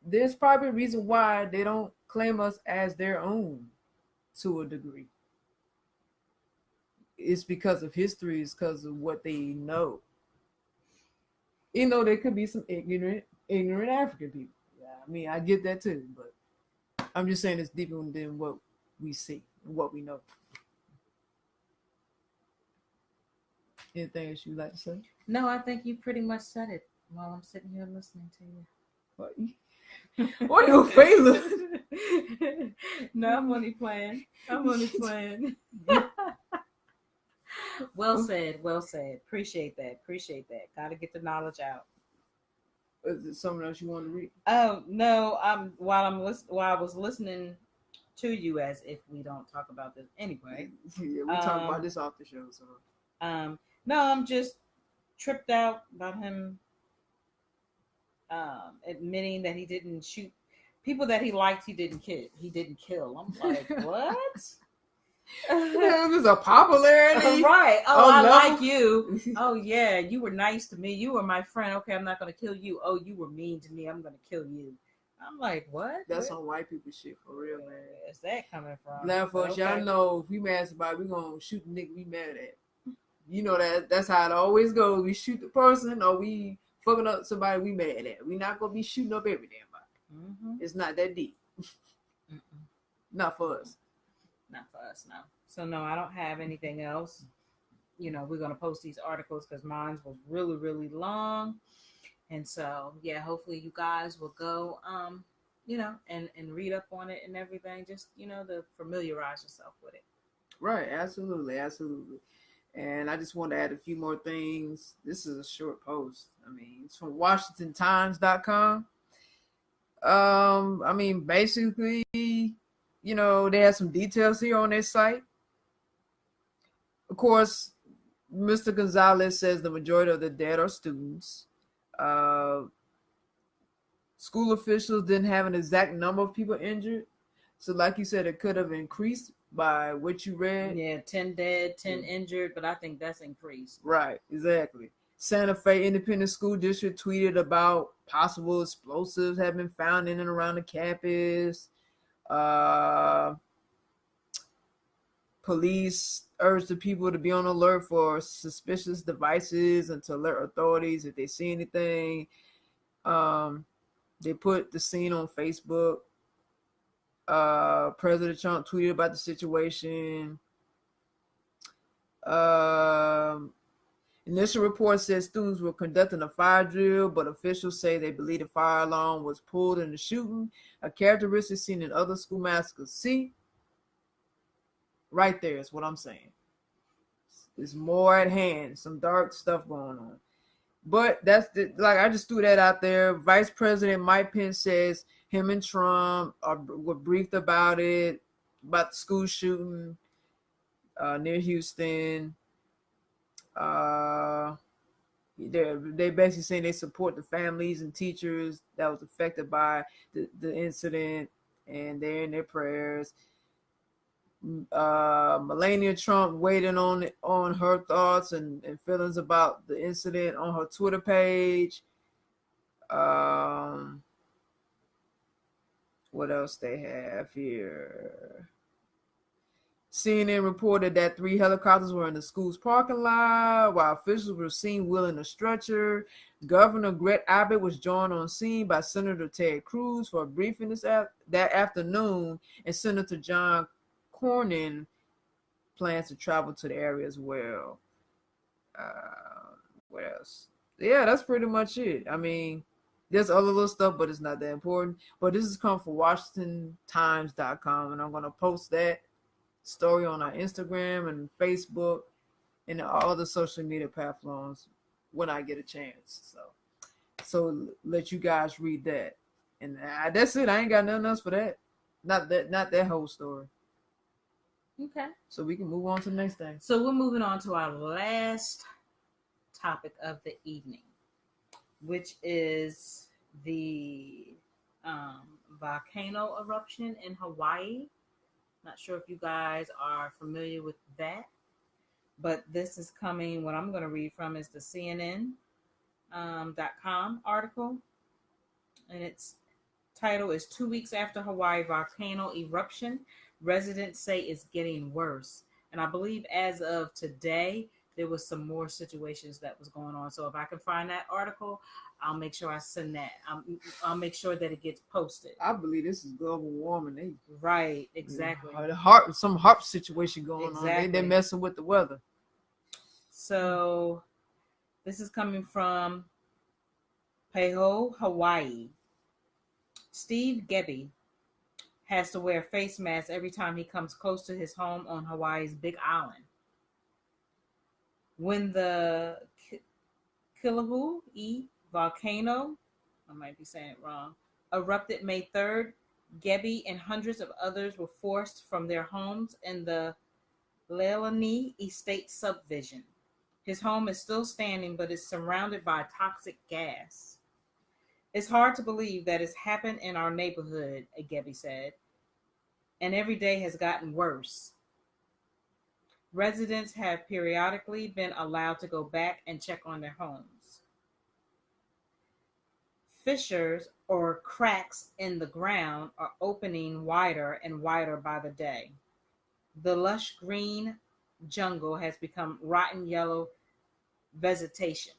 There's probably a reason why they don't claim us as their own to a degree. It's because of history. It's because of what they know. There could be some ignorant African people. Yeah, I mean, I get that too, but I'm just saying it's deeper than what we see and what we know. Anything else you'd like to say? No, I think you pretty much said it while I'm sitting here listening to you. What your face look? No, I'm only playing. Well said. Appreciate that. Gotta get the knowledge out. Is there something else you want to read? Oh no, while I was listening to you, as if we don't talk about this anyway. Yeah, we talk about this off the show. So no, I'm just tripped out about him admitting that he didn't shoot people that he liked. He didn't kill. I'm like, what? This is a popularity. Right. Oh, I level. like you. Oh, yeah. You were nice to me. You were my friend. Okay, I'm not going to kill you. Oh, you were mean to me. I'm going to kill you. I'm like, what? That's some white people shit for real, man. Where's that coming from? Black folks, y'all know if we mad at somebody, we going to shoot the nigga we mad at. That's how it always goes. We shoot the person or we fucking up somebody we mad at. We not going to be shooting up every damn body. It's not that deep. Not for us. Not for us, no. So no, I don't have anything else. We're gonna post these articles because mine was really, really long, and so yeah, hopefully you guys will go, and read up on it and everything. Just to familiarize yourself with it. Right, absolutely. And I just want to add a few more things. This is a short post. I mean, it's from WashingtonTimes.com. I mean, basically, they have some details here on their site. Of course, Mr. Gonzalez says the majority of the dead are students. School officials didn't have an exact number of people injured. So like you said, it could have increased by what you read. Yeah, 10 dead, 10 injured, but I think that's increased. Right, exactly. Santa Fe Independent School District tweeted about possible explosives have been found in and around the campus. Police urged the people to be on alert for suspicious devices and to alert authorities if they see anything. They put the scene on Facebook. President Trump tweeted about the situation. Initial report says students were conducting a fire drill, but officials say they believe the fire alarm was pulled in the shooting, a characteristic seen in other school massacres. See, right there is what I'm saying. There's more at hand, some dark stuff going on. But I just threw that out there. Vice President Mike Pence says him and Trump were briefed about it, about the school shooting near Houston. They basically saying they support the families and teachers that was affected by the incident, and they're in their prayers. Melania Trump waiting on her thoughts and feelings about the incident on her Twitter page. What else they have here? CNN reported that 3 helicopters were in the school's parking lot while officials were seen wheeling a stretcher. Governor Greg Abbott was joined on scene by Senator Ted Cruz for a briefing that afternoon, and Senator John Cornyn plans to travel to the area as well. What else? Yeah, that's pretty much it. I mean, there's other little stuff, but it's not that important. But this is come from WashingtonTimes.com, and I'm going to post that story on our Instagram and Facebook and all other social media platforms when I get a chance. So let you guys read that. And that's it. I ain't got nothing else for that. Not that whole story. Okay. So we can move on to the next thing. So we're moving on to our last topic of the evening, which is the volcano eruption in Hawaii. Not sure if you guys are familiar with that, but this is coming. What I'm going to read from is the CNN.com article, and its title is 2 weeks after Hawaii volcano eruption, residents say it's getting worse. And I believe as of today, there was some more situations that was going on. So if I can find that article, I'll make sure I send that. I'll make sure that it gets posted. I believe this is global warming. Right, exactly. Some HAARP situation going on. They're messing with the weather. So this is coming from Paho, Hawaii. Steve Gebbe has to wear a face mask every time he comes close to his home on Hawaii's Big Island. When the Kilauea volcano, I might be saying it wrong, erupted May 3rd, Gebbe and hundreds of others were forced from their homes in the Leilani Estate subdivision. His home is still standing, but is surrounded by toxic gas. It's hard to believe that it's happened in our neighborhood, Gebbe said, and every day has gotten worse. Residents have periodically been allowed to go back and check on their homes. Fissures or cracks in the ground are opening wider and wider by the day. The lush green jungle has become rotten yellow vegetation.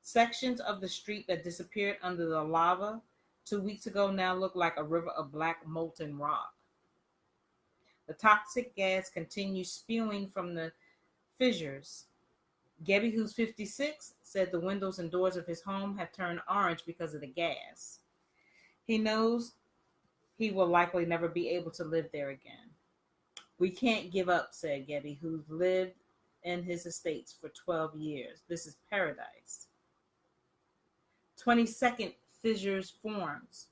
Sections of the street that disappeared under the lava 2 weeks ago now look like a river of black molten rock. The toxic gas continues spewing from the fissures. Gebbe, who's 56, said the windows and doors of his home have turned orange because of the gas. He knows he will likely never be able to live there again. We can't give up, said Gebbe, who's lived in his estates for 12 years. This is paradise. 22nd fissures forms.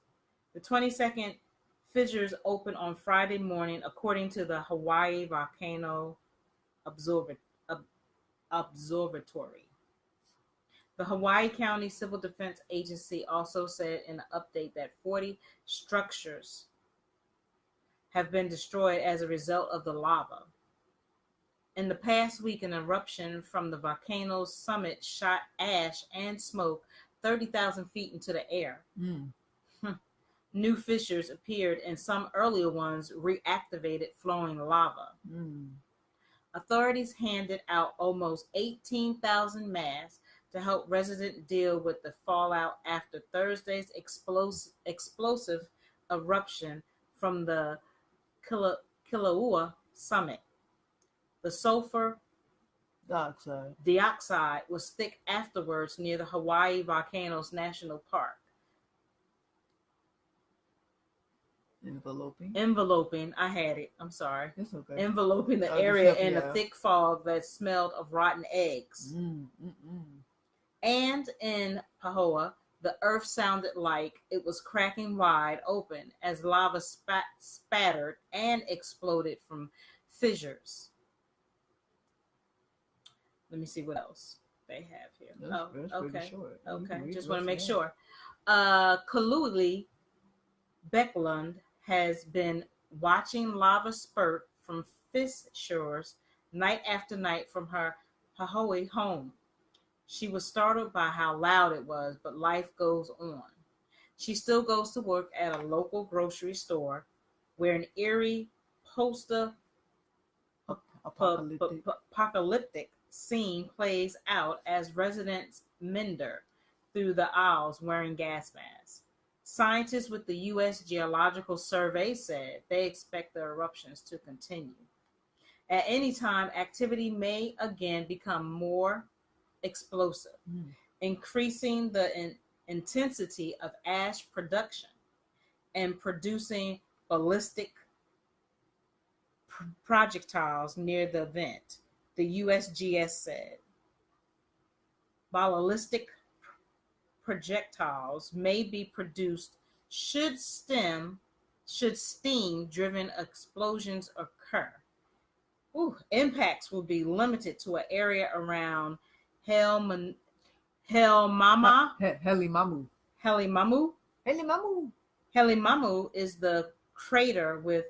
The 22nd fissures opened on Friday morning, according to the Hawaii Volcano Observatory. The Hawaii County Civil Defense Agency also said in an update that 40 structures have been destroyed as a result of the lava. In the past week, an eruption from the volcano's summit shot ash and smoke 30,000 feet into the air. New fissures appeared, and some earlier ones reactivated flowing lava. Authorities handed out almost 18,000 masks to help residents deal with the fallout after Thursday's explosive eruption from the Kilauea summit. The sulfur dioxide was thick afterwards near the Hawaii Volcanoes National Park. Enveloping, I had it. I'm sorry. It's okay. Enveloping the area in a thick fog that smelled of rotten eggs. And in Pahoa, the earth sounded like it was cracking wide open as lava spattered and exploded from fissures. Let me see what else they have here. That's okay. Short. Okay. Just want to make sure. Kaluli Beckland has been watching lava spurt from fissures night after night from her Hawaii home. She was startled by how loud it was, but life goes on. She still goes to work at a local grocery store where an eerie Apocalyptic. apocalyptic scene plays out as residents meander through the aisles wearing gas masks. Scientists with the U.S. Geological Survey said they expect the eruptions to continue. At any time, activity may again become more explosive, increasing the intensity of ash production and producing ballistic projectiles near the event, the USGS said. Ballistic projectiles may be produced should steam-driven explosions occur. Impacts will be limited to an area around Helmama. Helimamu. Helimamu. Helimamu. Helimamu is the crater with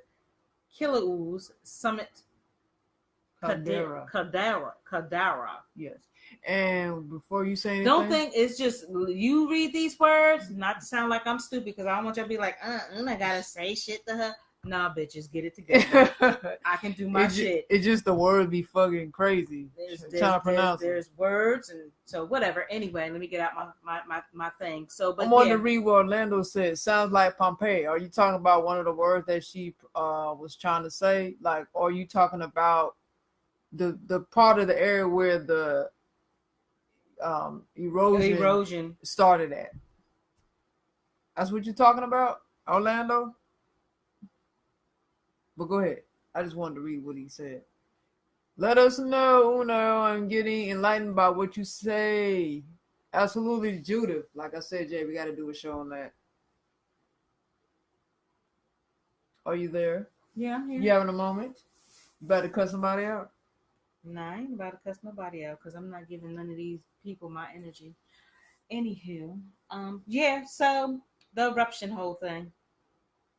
Kilaueu's summit Caldera. Yes. And before you say anything, Don't think it's just you read these words, not to sound like I'm stupid, because I don't want you to be like, I gotta say shit to her. Nah, bitches, get it together. I can do my shit. It's just the word be fucking crazy. There's words, and so whatever. Anyway, let me get out my thing. So, but I'm on to read what Orlando said. Sounds like Pompeii. Are you talking about one of the words that she was trying to say? Like, are you talking about the part of the area where the erosion started at? That's what you're talking about, Orlando? But go ahead. I just wanted to read what he said. Let us know, Uno. I'm getting enlightened by what you say. Absolutely, Judith. Like I said, Jay, we got to do a show on that. Are you there? Yeah, I'm here. You having a moment? You better cut somebody out. Nah, I ain't about to cuss nobody out because I'm not giving none of these people my energy. Anywho, so the eruption whole thing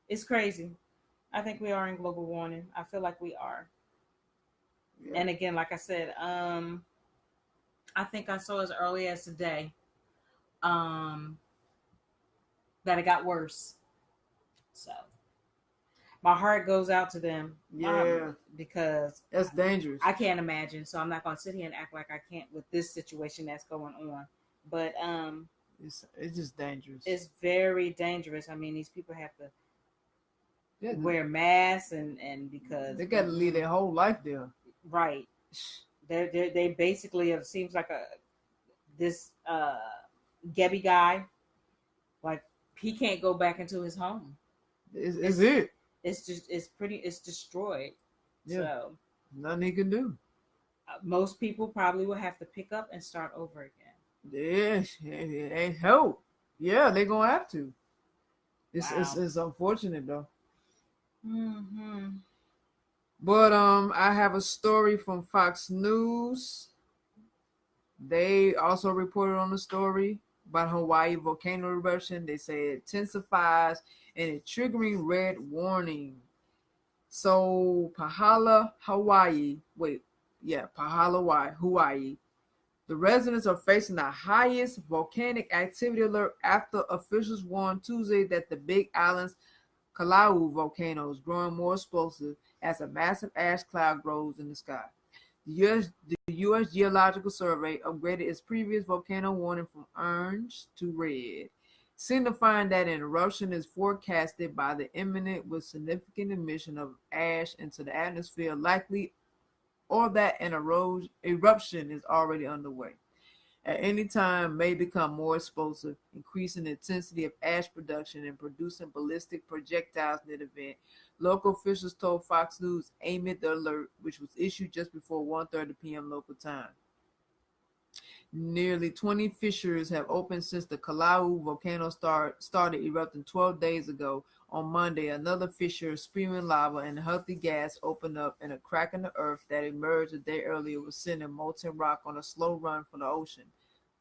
is crazy. I think we are in global warming. I feel like we are. Yeah. And again, like I said, I think I saw as early as today that it got worse. So my heart goes out to them. Yeah. Because that's dangerous. I can't imagine. So I'm not going to sit here and act like I can't with this situation that's going on. But it's just dangerous. It's very dangerous. I mean, these people have to wear masks and because they got to live their whole life there. Right. They basically, it seems like this Gebby guy, like he can't go back into his home. It's it. It's destroyed. Yeah. So nothing he can do. Most people probably will have to pick up and start over again. Yeah, it ain't help. Yeah, they're gonna have to. It's unfortunate though. Mm-hmm. But I have a story from Fox News. They also reported on the story about Hawaii volcano eruption. They say it intensifies and it's triggering red warning. So Pahala, Hawaii. The residents are facing the highest volcanic activity alert after officials warned Tuesday that the Big Island's Kalaau volcano is growing more explosive as a massive ash cloud grows in the sky. The U.S. Geological Survey upgraded its previous volcano warning from orange to red, signifying that an eruption is forecasted by the imminent with significant emission of ash into the atmosphere likely, or that an eruption is already underway. At any time may become more explosive, increasing the intensity of ash production and producing ballistic projectiles near the event. Local officials told Fox News amid the alert, which was issued just before 1:30 p.m. local time. Nearly 20 fissures have opened since the Kalaau volcano started erupting 12 days ago. On Monday, another fissure spewing lava and healthy gas opened up, and a crack in the earth that emerged a day earlier was sending molten rock on a slow run for the ocean,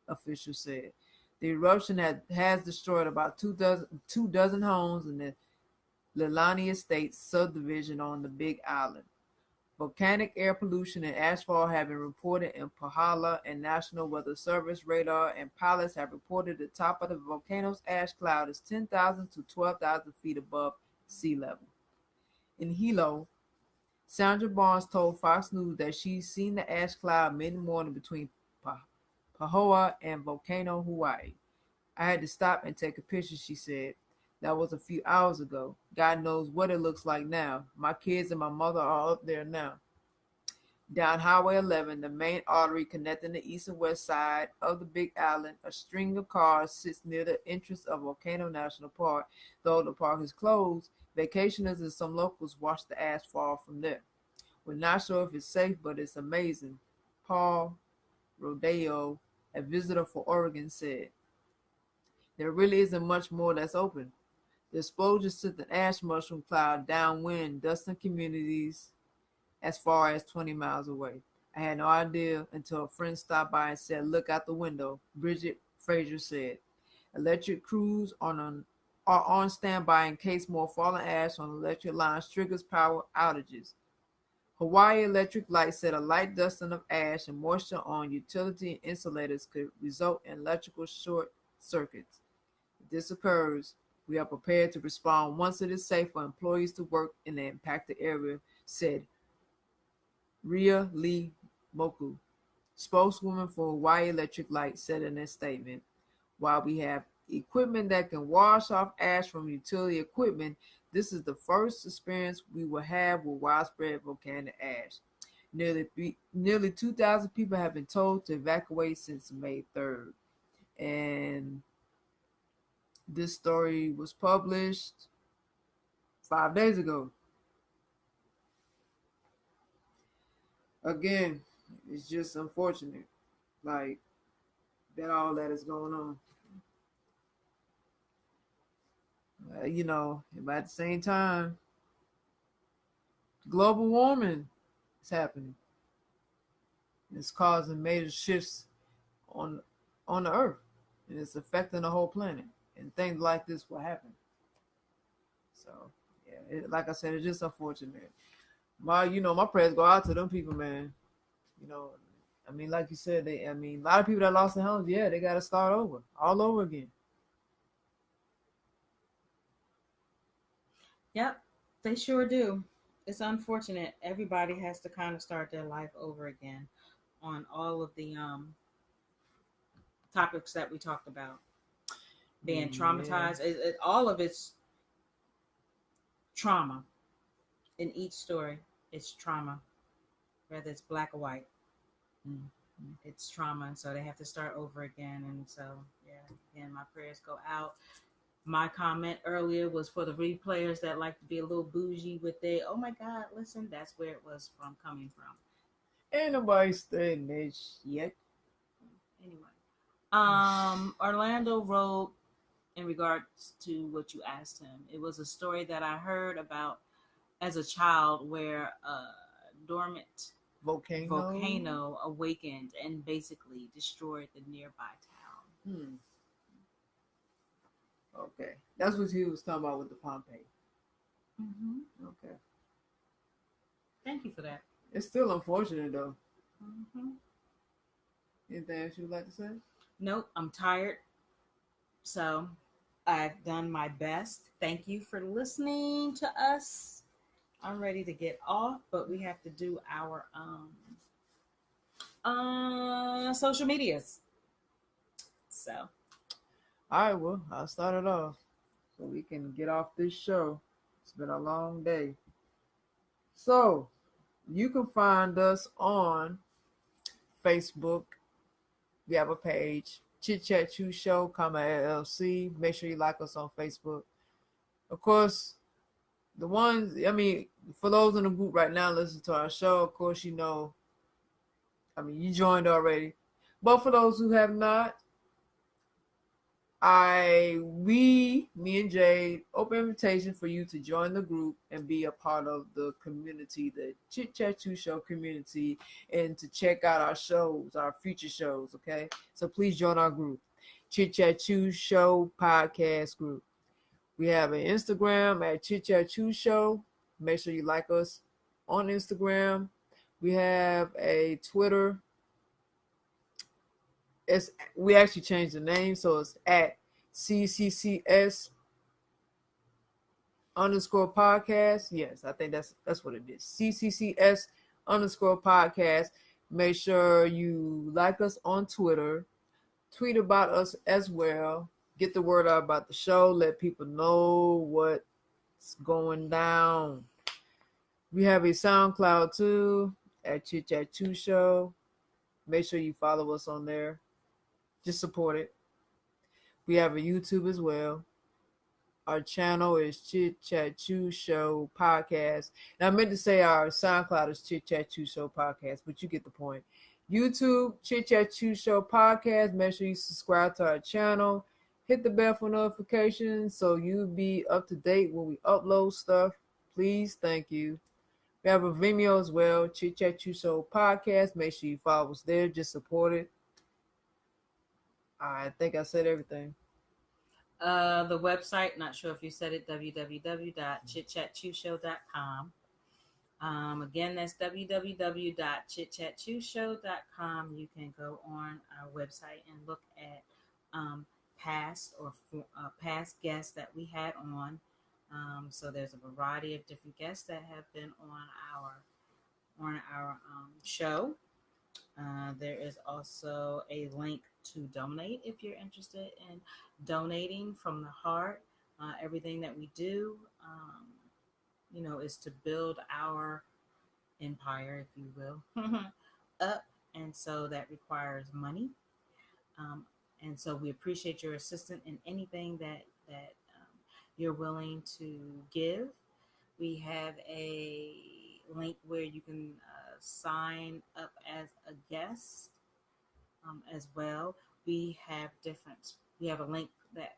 officials said. The eruption has destroyed about two dozen homes in the Leilani Estates subdivision on the Big Island. Volcanic air pollution and ashfall have been reported in Pahala, and National Weather Service radar and pilots have reported the top of the volcano's ash cloud is 10,000 to 12,000 feet above sea level. In Hilo, Sandra Barnes told Fox News that she's seen the ash cloud mid-morning between Pahoa and Volcano, Hawaii. I had to stop and take a picture, she said. That was a few hours ago. God knows what it looks like now. My kids and my mother are up there now. Down Highway 11, the main artery connecting the east and west side of the Big Island, a string of cars sits near the entrance of Volcano National Park. Though the park is closed, vacationers and some locals watch the ash fall from there. We're not sure if it's safe, but it's amazing, Paul Rodeo, a visitor for Oregon, said. There really isn't much more that's open. The explosion sent an ash mushroom cloud downwind, dusting communities as far as 20 miles away. I had no idea until a friend stopped by and said, "Look out the window," Bridget Fraser said. Electric crews are on standby in case more fallen ash on electric lines triggers power outages. Hawaii Electric Light said a light dusting of ash and moisture on utility and insulators could result in electrical short circuits. If this occurs, we are prepared to respond once it is safe for employees to work in the impacted area, said Ria Lee Moku, spokeswoman for Hawaii Electric Light, said in a statement. While we have equipment that can wash off ash from utility equipment, this is the first experience we will have with widespread volcanic ash. Nearly 2,000 people have been told to evacuate since May 3rd. And this story was published 5 days ago. Again, it's just unfortunate, like, that all that is going on. But at the same time, global warming is happening. It's causing major shifts on the earth, and it's affecting the whole planet. And things like this will happen. So, yeah, like I said, it's just unfortunate. My prayers go out to them people, man. Like you said, a lot of people that lost their homes, yeah, they got to start over, all over again. Yep, they sure do. It's unfortunate. Everybody has to kind of start their life over again on all of the topics that we talked about. Being traumatized, all of it's trauma. In each story, it's trauma, whether it's black or white. Mm-hmm. It's trauma, and so they have to start over again. And so, yeah, again, my prayers go out. My comment earlier was for the replayers that like to be a little bougie with their, oh my God, listen, that's where it was coming from. Ain't nobody studying this yet. Anyway, Orlando wrote in regards to what you asked him. It was a story that I heard about as a child where a dormant volcano awakened and basically destroyed the nearby town. Okay, that's what he was talking about with the Pompeii. Mm-hmm. Okay. Thank you for that. It's still unfortunate, though. Mm-hmm. Anything else you would like to say? Nope, I'm tired. So I've done my best. Thank you for listening to us. I'm ready to get off, but we have to do our social medias. So. All right, well, I'll start it off so we can get off this show. It's been a long day. So, you can find us on Facebook. We have a page, Chit Chat Chew Show, LLC. Make sure you like us on Facebook. Of course, the ones, for those in the group right now listening to our show, of course, you joined already. But for those who have not, me and Jade, open invitation for you to join the group and be a part of the community, the Chit Chat Chew Show community, and to check out our shows, our future shows, okay? So please join our group, Chit Chat Chew Show podcast group. We have an Instagram at Chit Chat Chew Show. Make sure you like us. on Instagram. We have a Twitter. We actually changed the name, so it's at CCCS underscore podcast. Yes, I think that's what it is. CCCS underscore podcast. Make sure you like us on Twitter. Tweet about us as well. Get the word out about the show. Let people know what's going down. We have a SoundCloud too at Chit Chat Chew Show. Make sure you follow us on there. Just support it. We have a YouTube as well. Our channel is Chit Chat Chew Show Podcast. And I meant to say our SoundCloud is Chit Chat Chew Show Podcast, but you get the point. YouTube, Chit Chat Chew Show Podcast. Make sure you subscribe to our channel. Hit the bell for notifications so you'll be up to date when we upload stuff. Please, thank you. We have a Vimeo as well, Chit Chat Chew Show Podcast. Make sure you follow us there. Just support it. I think I said everything. The website, not sure if you said it, www.chitchatchewshow.com. Again, that's www.chitchatchewshow.com. You can go on our website and look at past guests that we had on. So there's a variety of different guests that have been on our show. There is also a link to donate if you're interested in donating from the heart. Everything that we do, is to build our empire, if you will, up. And so that requires money. And so we appreciate your assistance in anything that you're willing to give. We have a link where you can sign up as a guest as well. We have a link that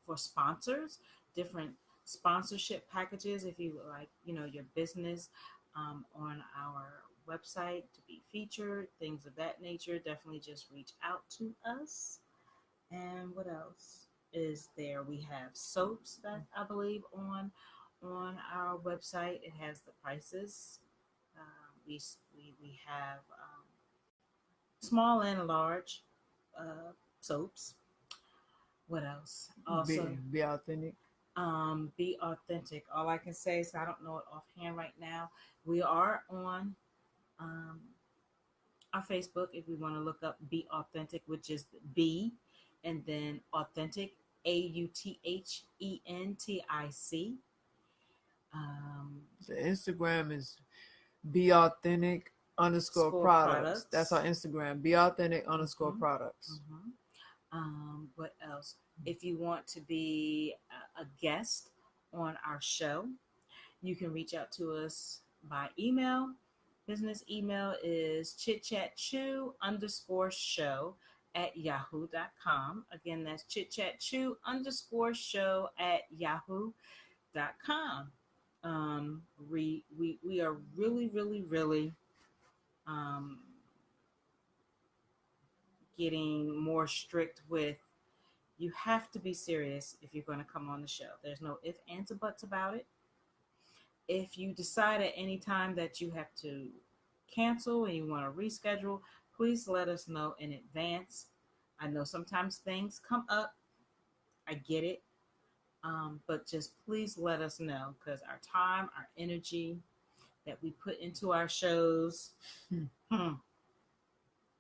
for sponsors, different sponsorship packages. If you would like, your business on our website to be featured, things of that nature, definitely just reach out to us. And what else is there? We have soaps that I believe on our website. It has the prices. We have small and large soaps. What else? Also, be authentic. Be authentic. All I can say is I don't know it offhand right now. We are on our Facebook if we want to look up Be Authentic, which is B and then authentic, AUTHENTIC. The Instagram is Be Authentic underscore products. That's our Instagram. Be Authentic underscore products. What else? If you want to be a guest on our show, you can reach out to us by email. Business email is chitchatchew_show@yahoo.com. Again, that's chitchatchew_show@yahoo.com. We are really, really, really getting more strict with, you have to be serious if you're going to come on the show. There's no ifs, ands, or buts about it. If you decide at any time that you have to cancel and you want to reschedule, please let us know in advance. I know sometimes things come up. I get it. But just please let us know, because our time, our energy that we put into our shows.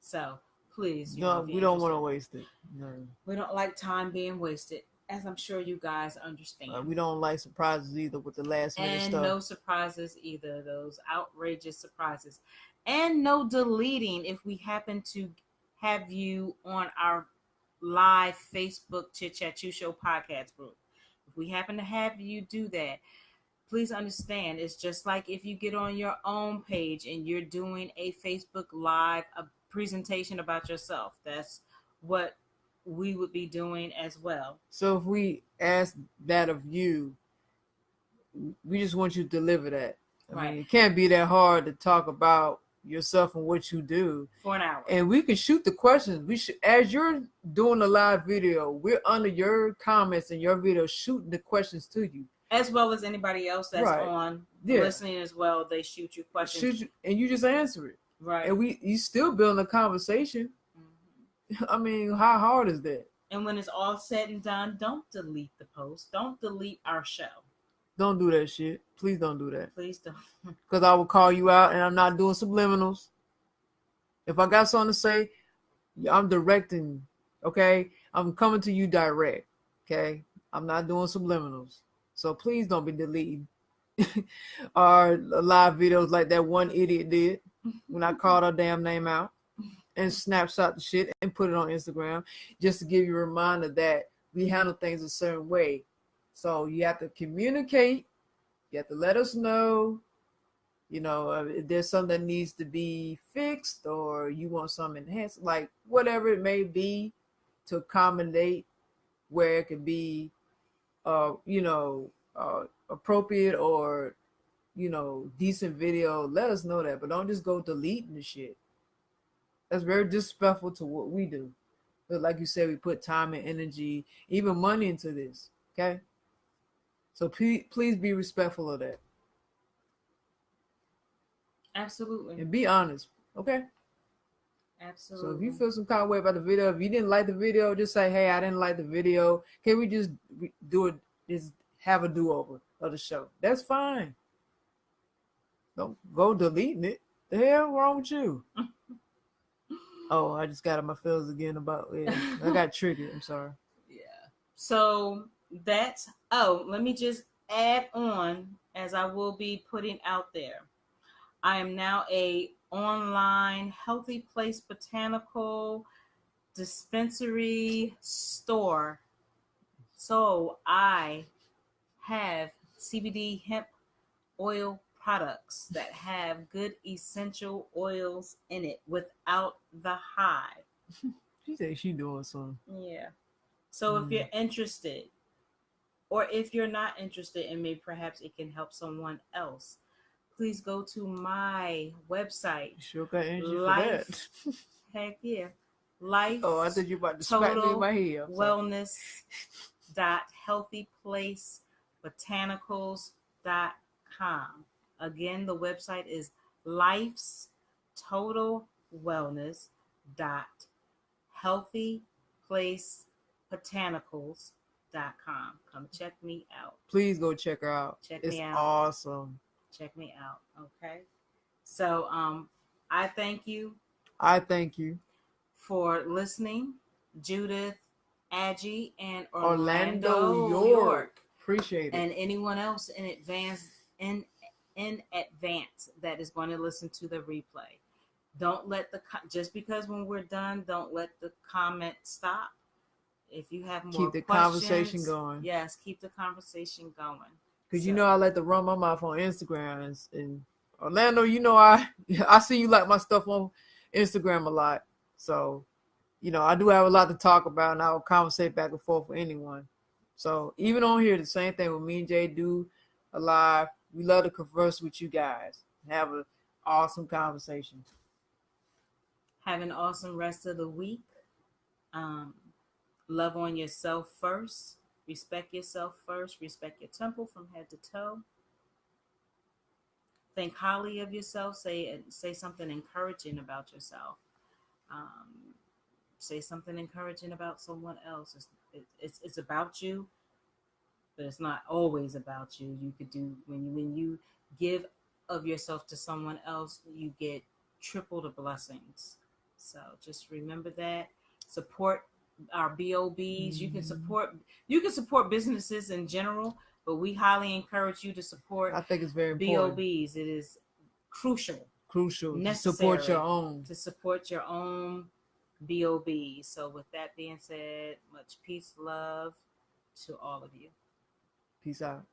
So please. We don't want to waste it. No. We don't like time being wasted, as I'm sure you guys understand. We don't like surprises either with the last minute stuff. And no surprises either, those outrageous surprises. And no deleting if we happen to have you on our live Facebook Chit Chat Chew Show podcast group. If we happen to have you do that, please understand, it's just like if you get on your own page and you're doing a Facebook Live, a presentation about yourself. That's what we would be doing as well. So if we ask that of you, we just want you to deliver that. I mean, it can't be that hard to talk about yourself and what you do for an hour. And we can shoot the questions. We should, as you're doing the live video, we're under your comments and your video shooting the questions to you. As well as anybody else that's Right. on Yeah. listening as well. They shoot you questions. And you just answer it. Right. And you still building a conversation. I mean, how hard is that? And when it's all said and done, don't delete the post. Don't delete our show. Don't do that shit. Please don't do that. Please don't. Because I will call you out and I'm not doing subliminals. If I got something to say, I'm directing, okay? I'm coming to you direct, okay? I'm not doing subliminals. So please don't be deleting our live videos like that one idiot did when I called her damn name out and snapshot the shit and put it on Instagram just to give you a reminder that we handle things a certain way. So you have to communicate. You have to let us know, if there's something that needs to be fixed or you want something enhanced, like whatever it may be to accommodate where it could be, appropriate or, decent video. Let us know that, but don't just go deleting the shit. That's very disrespectful to what we do. But like you said, we put time and energy, even money into this. Okay. So please be respectful of that. Absolutely. And be honest. Okay. Absolutely. So if you feel some kind of way about the video, if you didn't like the video, just say, hey, I didn't like the video. Can we just do it? Just have a do-over of the show. That's fine. Don't go deleting it. The hell wrong with you? Oh, I just got on my feels again about it. I got triggered. I'm sorry. Yeah. So let me just add on, as I will be putting out there. I am now a online healthy place botanical dispensary store. So I have CBD hemp oil products that have good essential oils in it without the high. She said she doing something. Yeah. So if you're interested, or if you're not interested and maybe perhaps it can help someone else, please go to my website. You sure got energy for that? Heck yeah. Life. Oh, I thought you about to smack me in my head. Wellness.healthyplacebotanicals.com. Again, the website is Life's Total Wellness healthyplacebotanicals.com. Come check me out. Please go check her out. It's awesome. Check me out. Okay. So I thank you. I thank you for listening. Judith, Aggie, and Orlando York. Appreciate it. And anyone else in advance that is going to listen to the replay. Don't let just because when we're done, don't let the comment stop. If you have more keep the conversation going. Yes, keep the conversation going. Because I like to run my mouth on Instagram. And Orlando, I see you like my stuff on Instagram a lot. So, I do have a lot to talk about, and I will conversate back and forth with anyone. So even on here, the same thing with me and Jay do a live. We love to converse with you guys. Have an awesome conversation. Have an awesome rest of the week. Love on yourself first. Respect yourself first. Respect your temple from head to toe. Think highly of yourself. Say something encouraging about yourself. Say something encouraging about someone else. It's about you, but it's not always about you. You could do when you give of yourself to someone else, you get triple the blessings. So just remember that. Support our BOBs. You can support businesses in general, but we highly encourage you to support. I think it's very important. BOBs. It is crucial. Necessary to support your own BOBs. So with that being said, much peace, love to all of you. Peace out.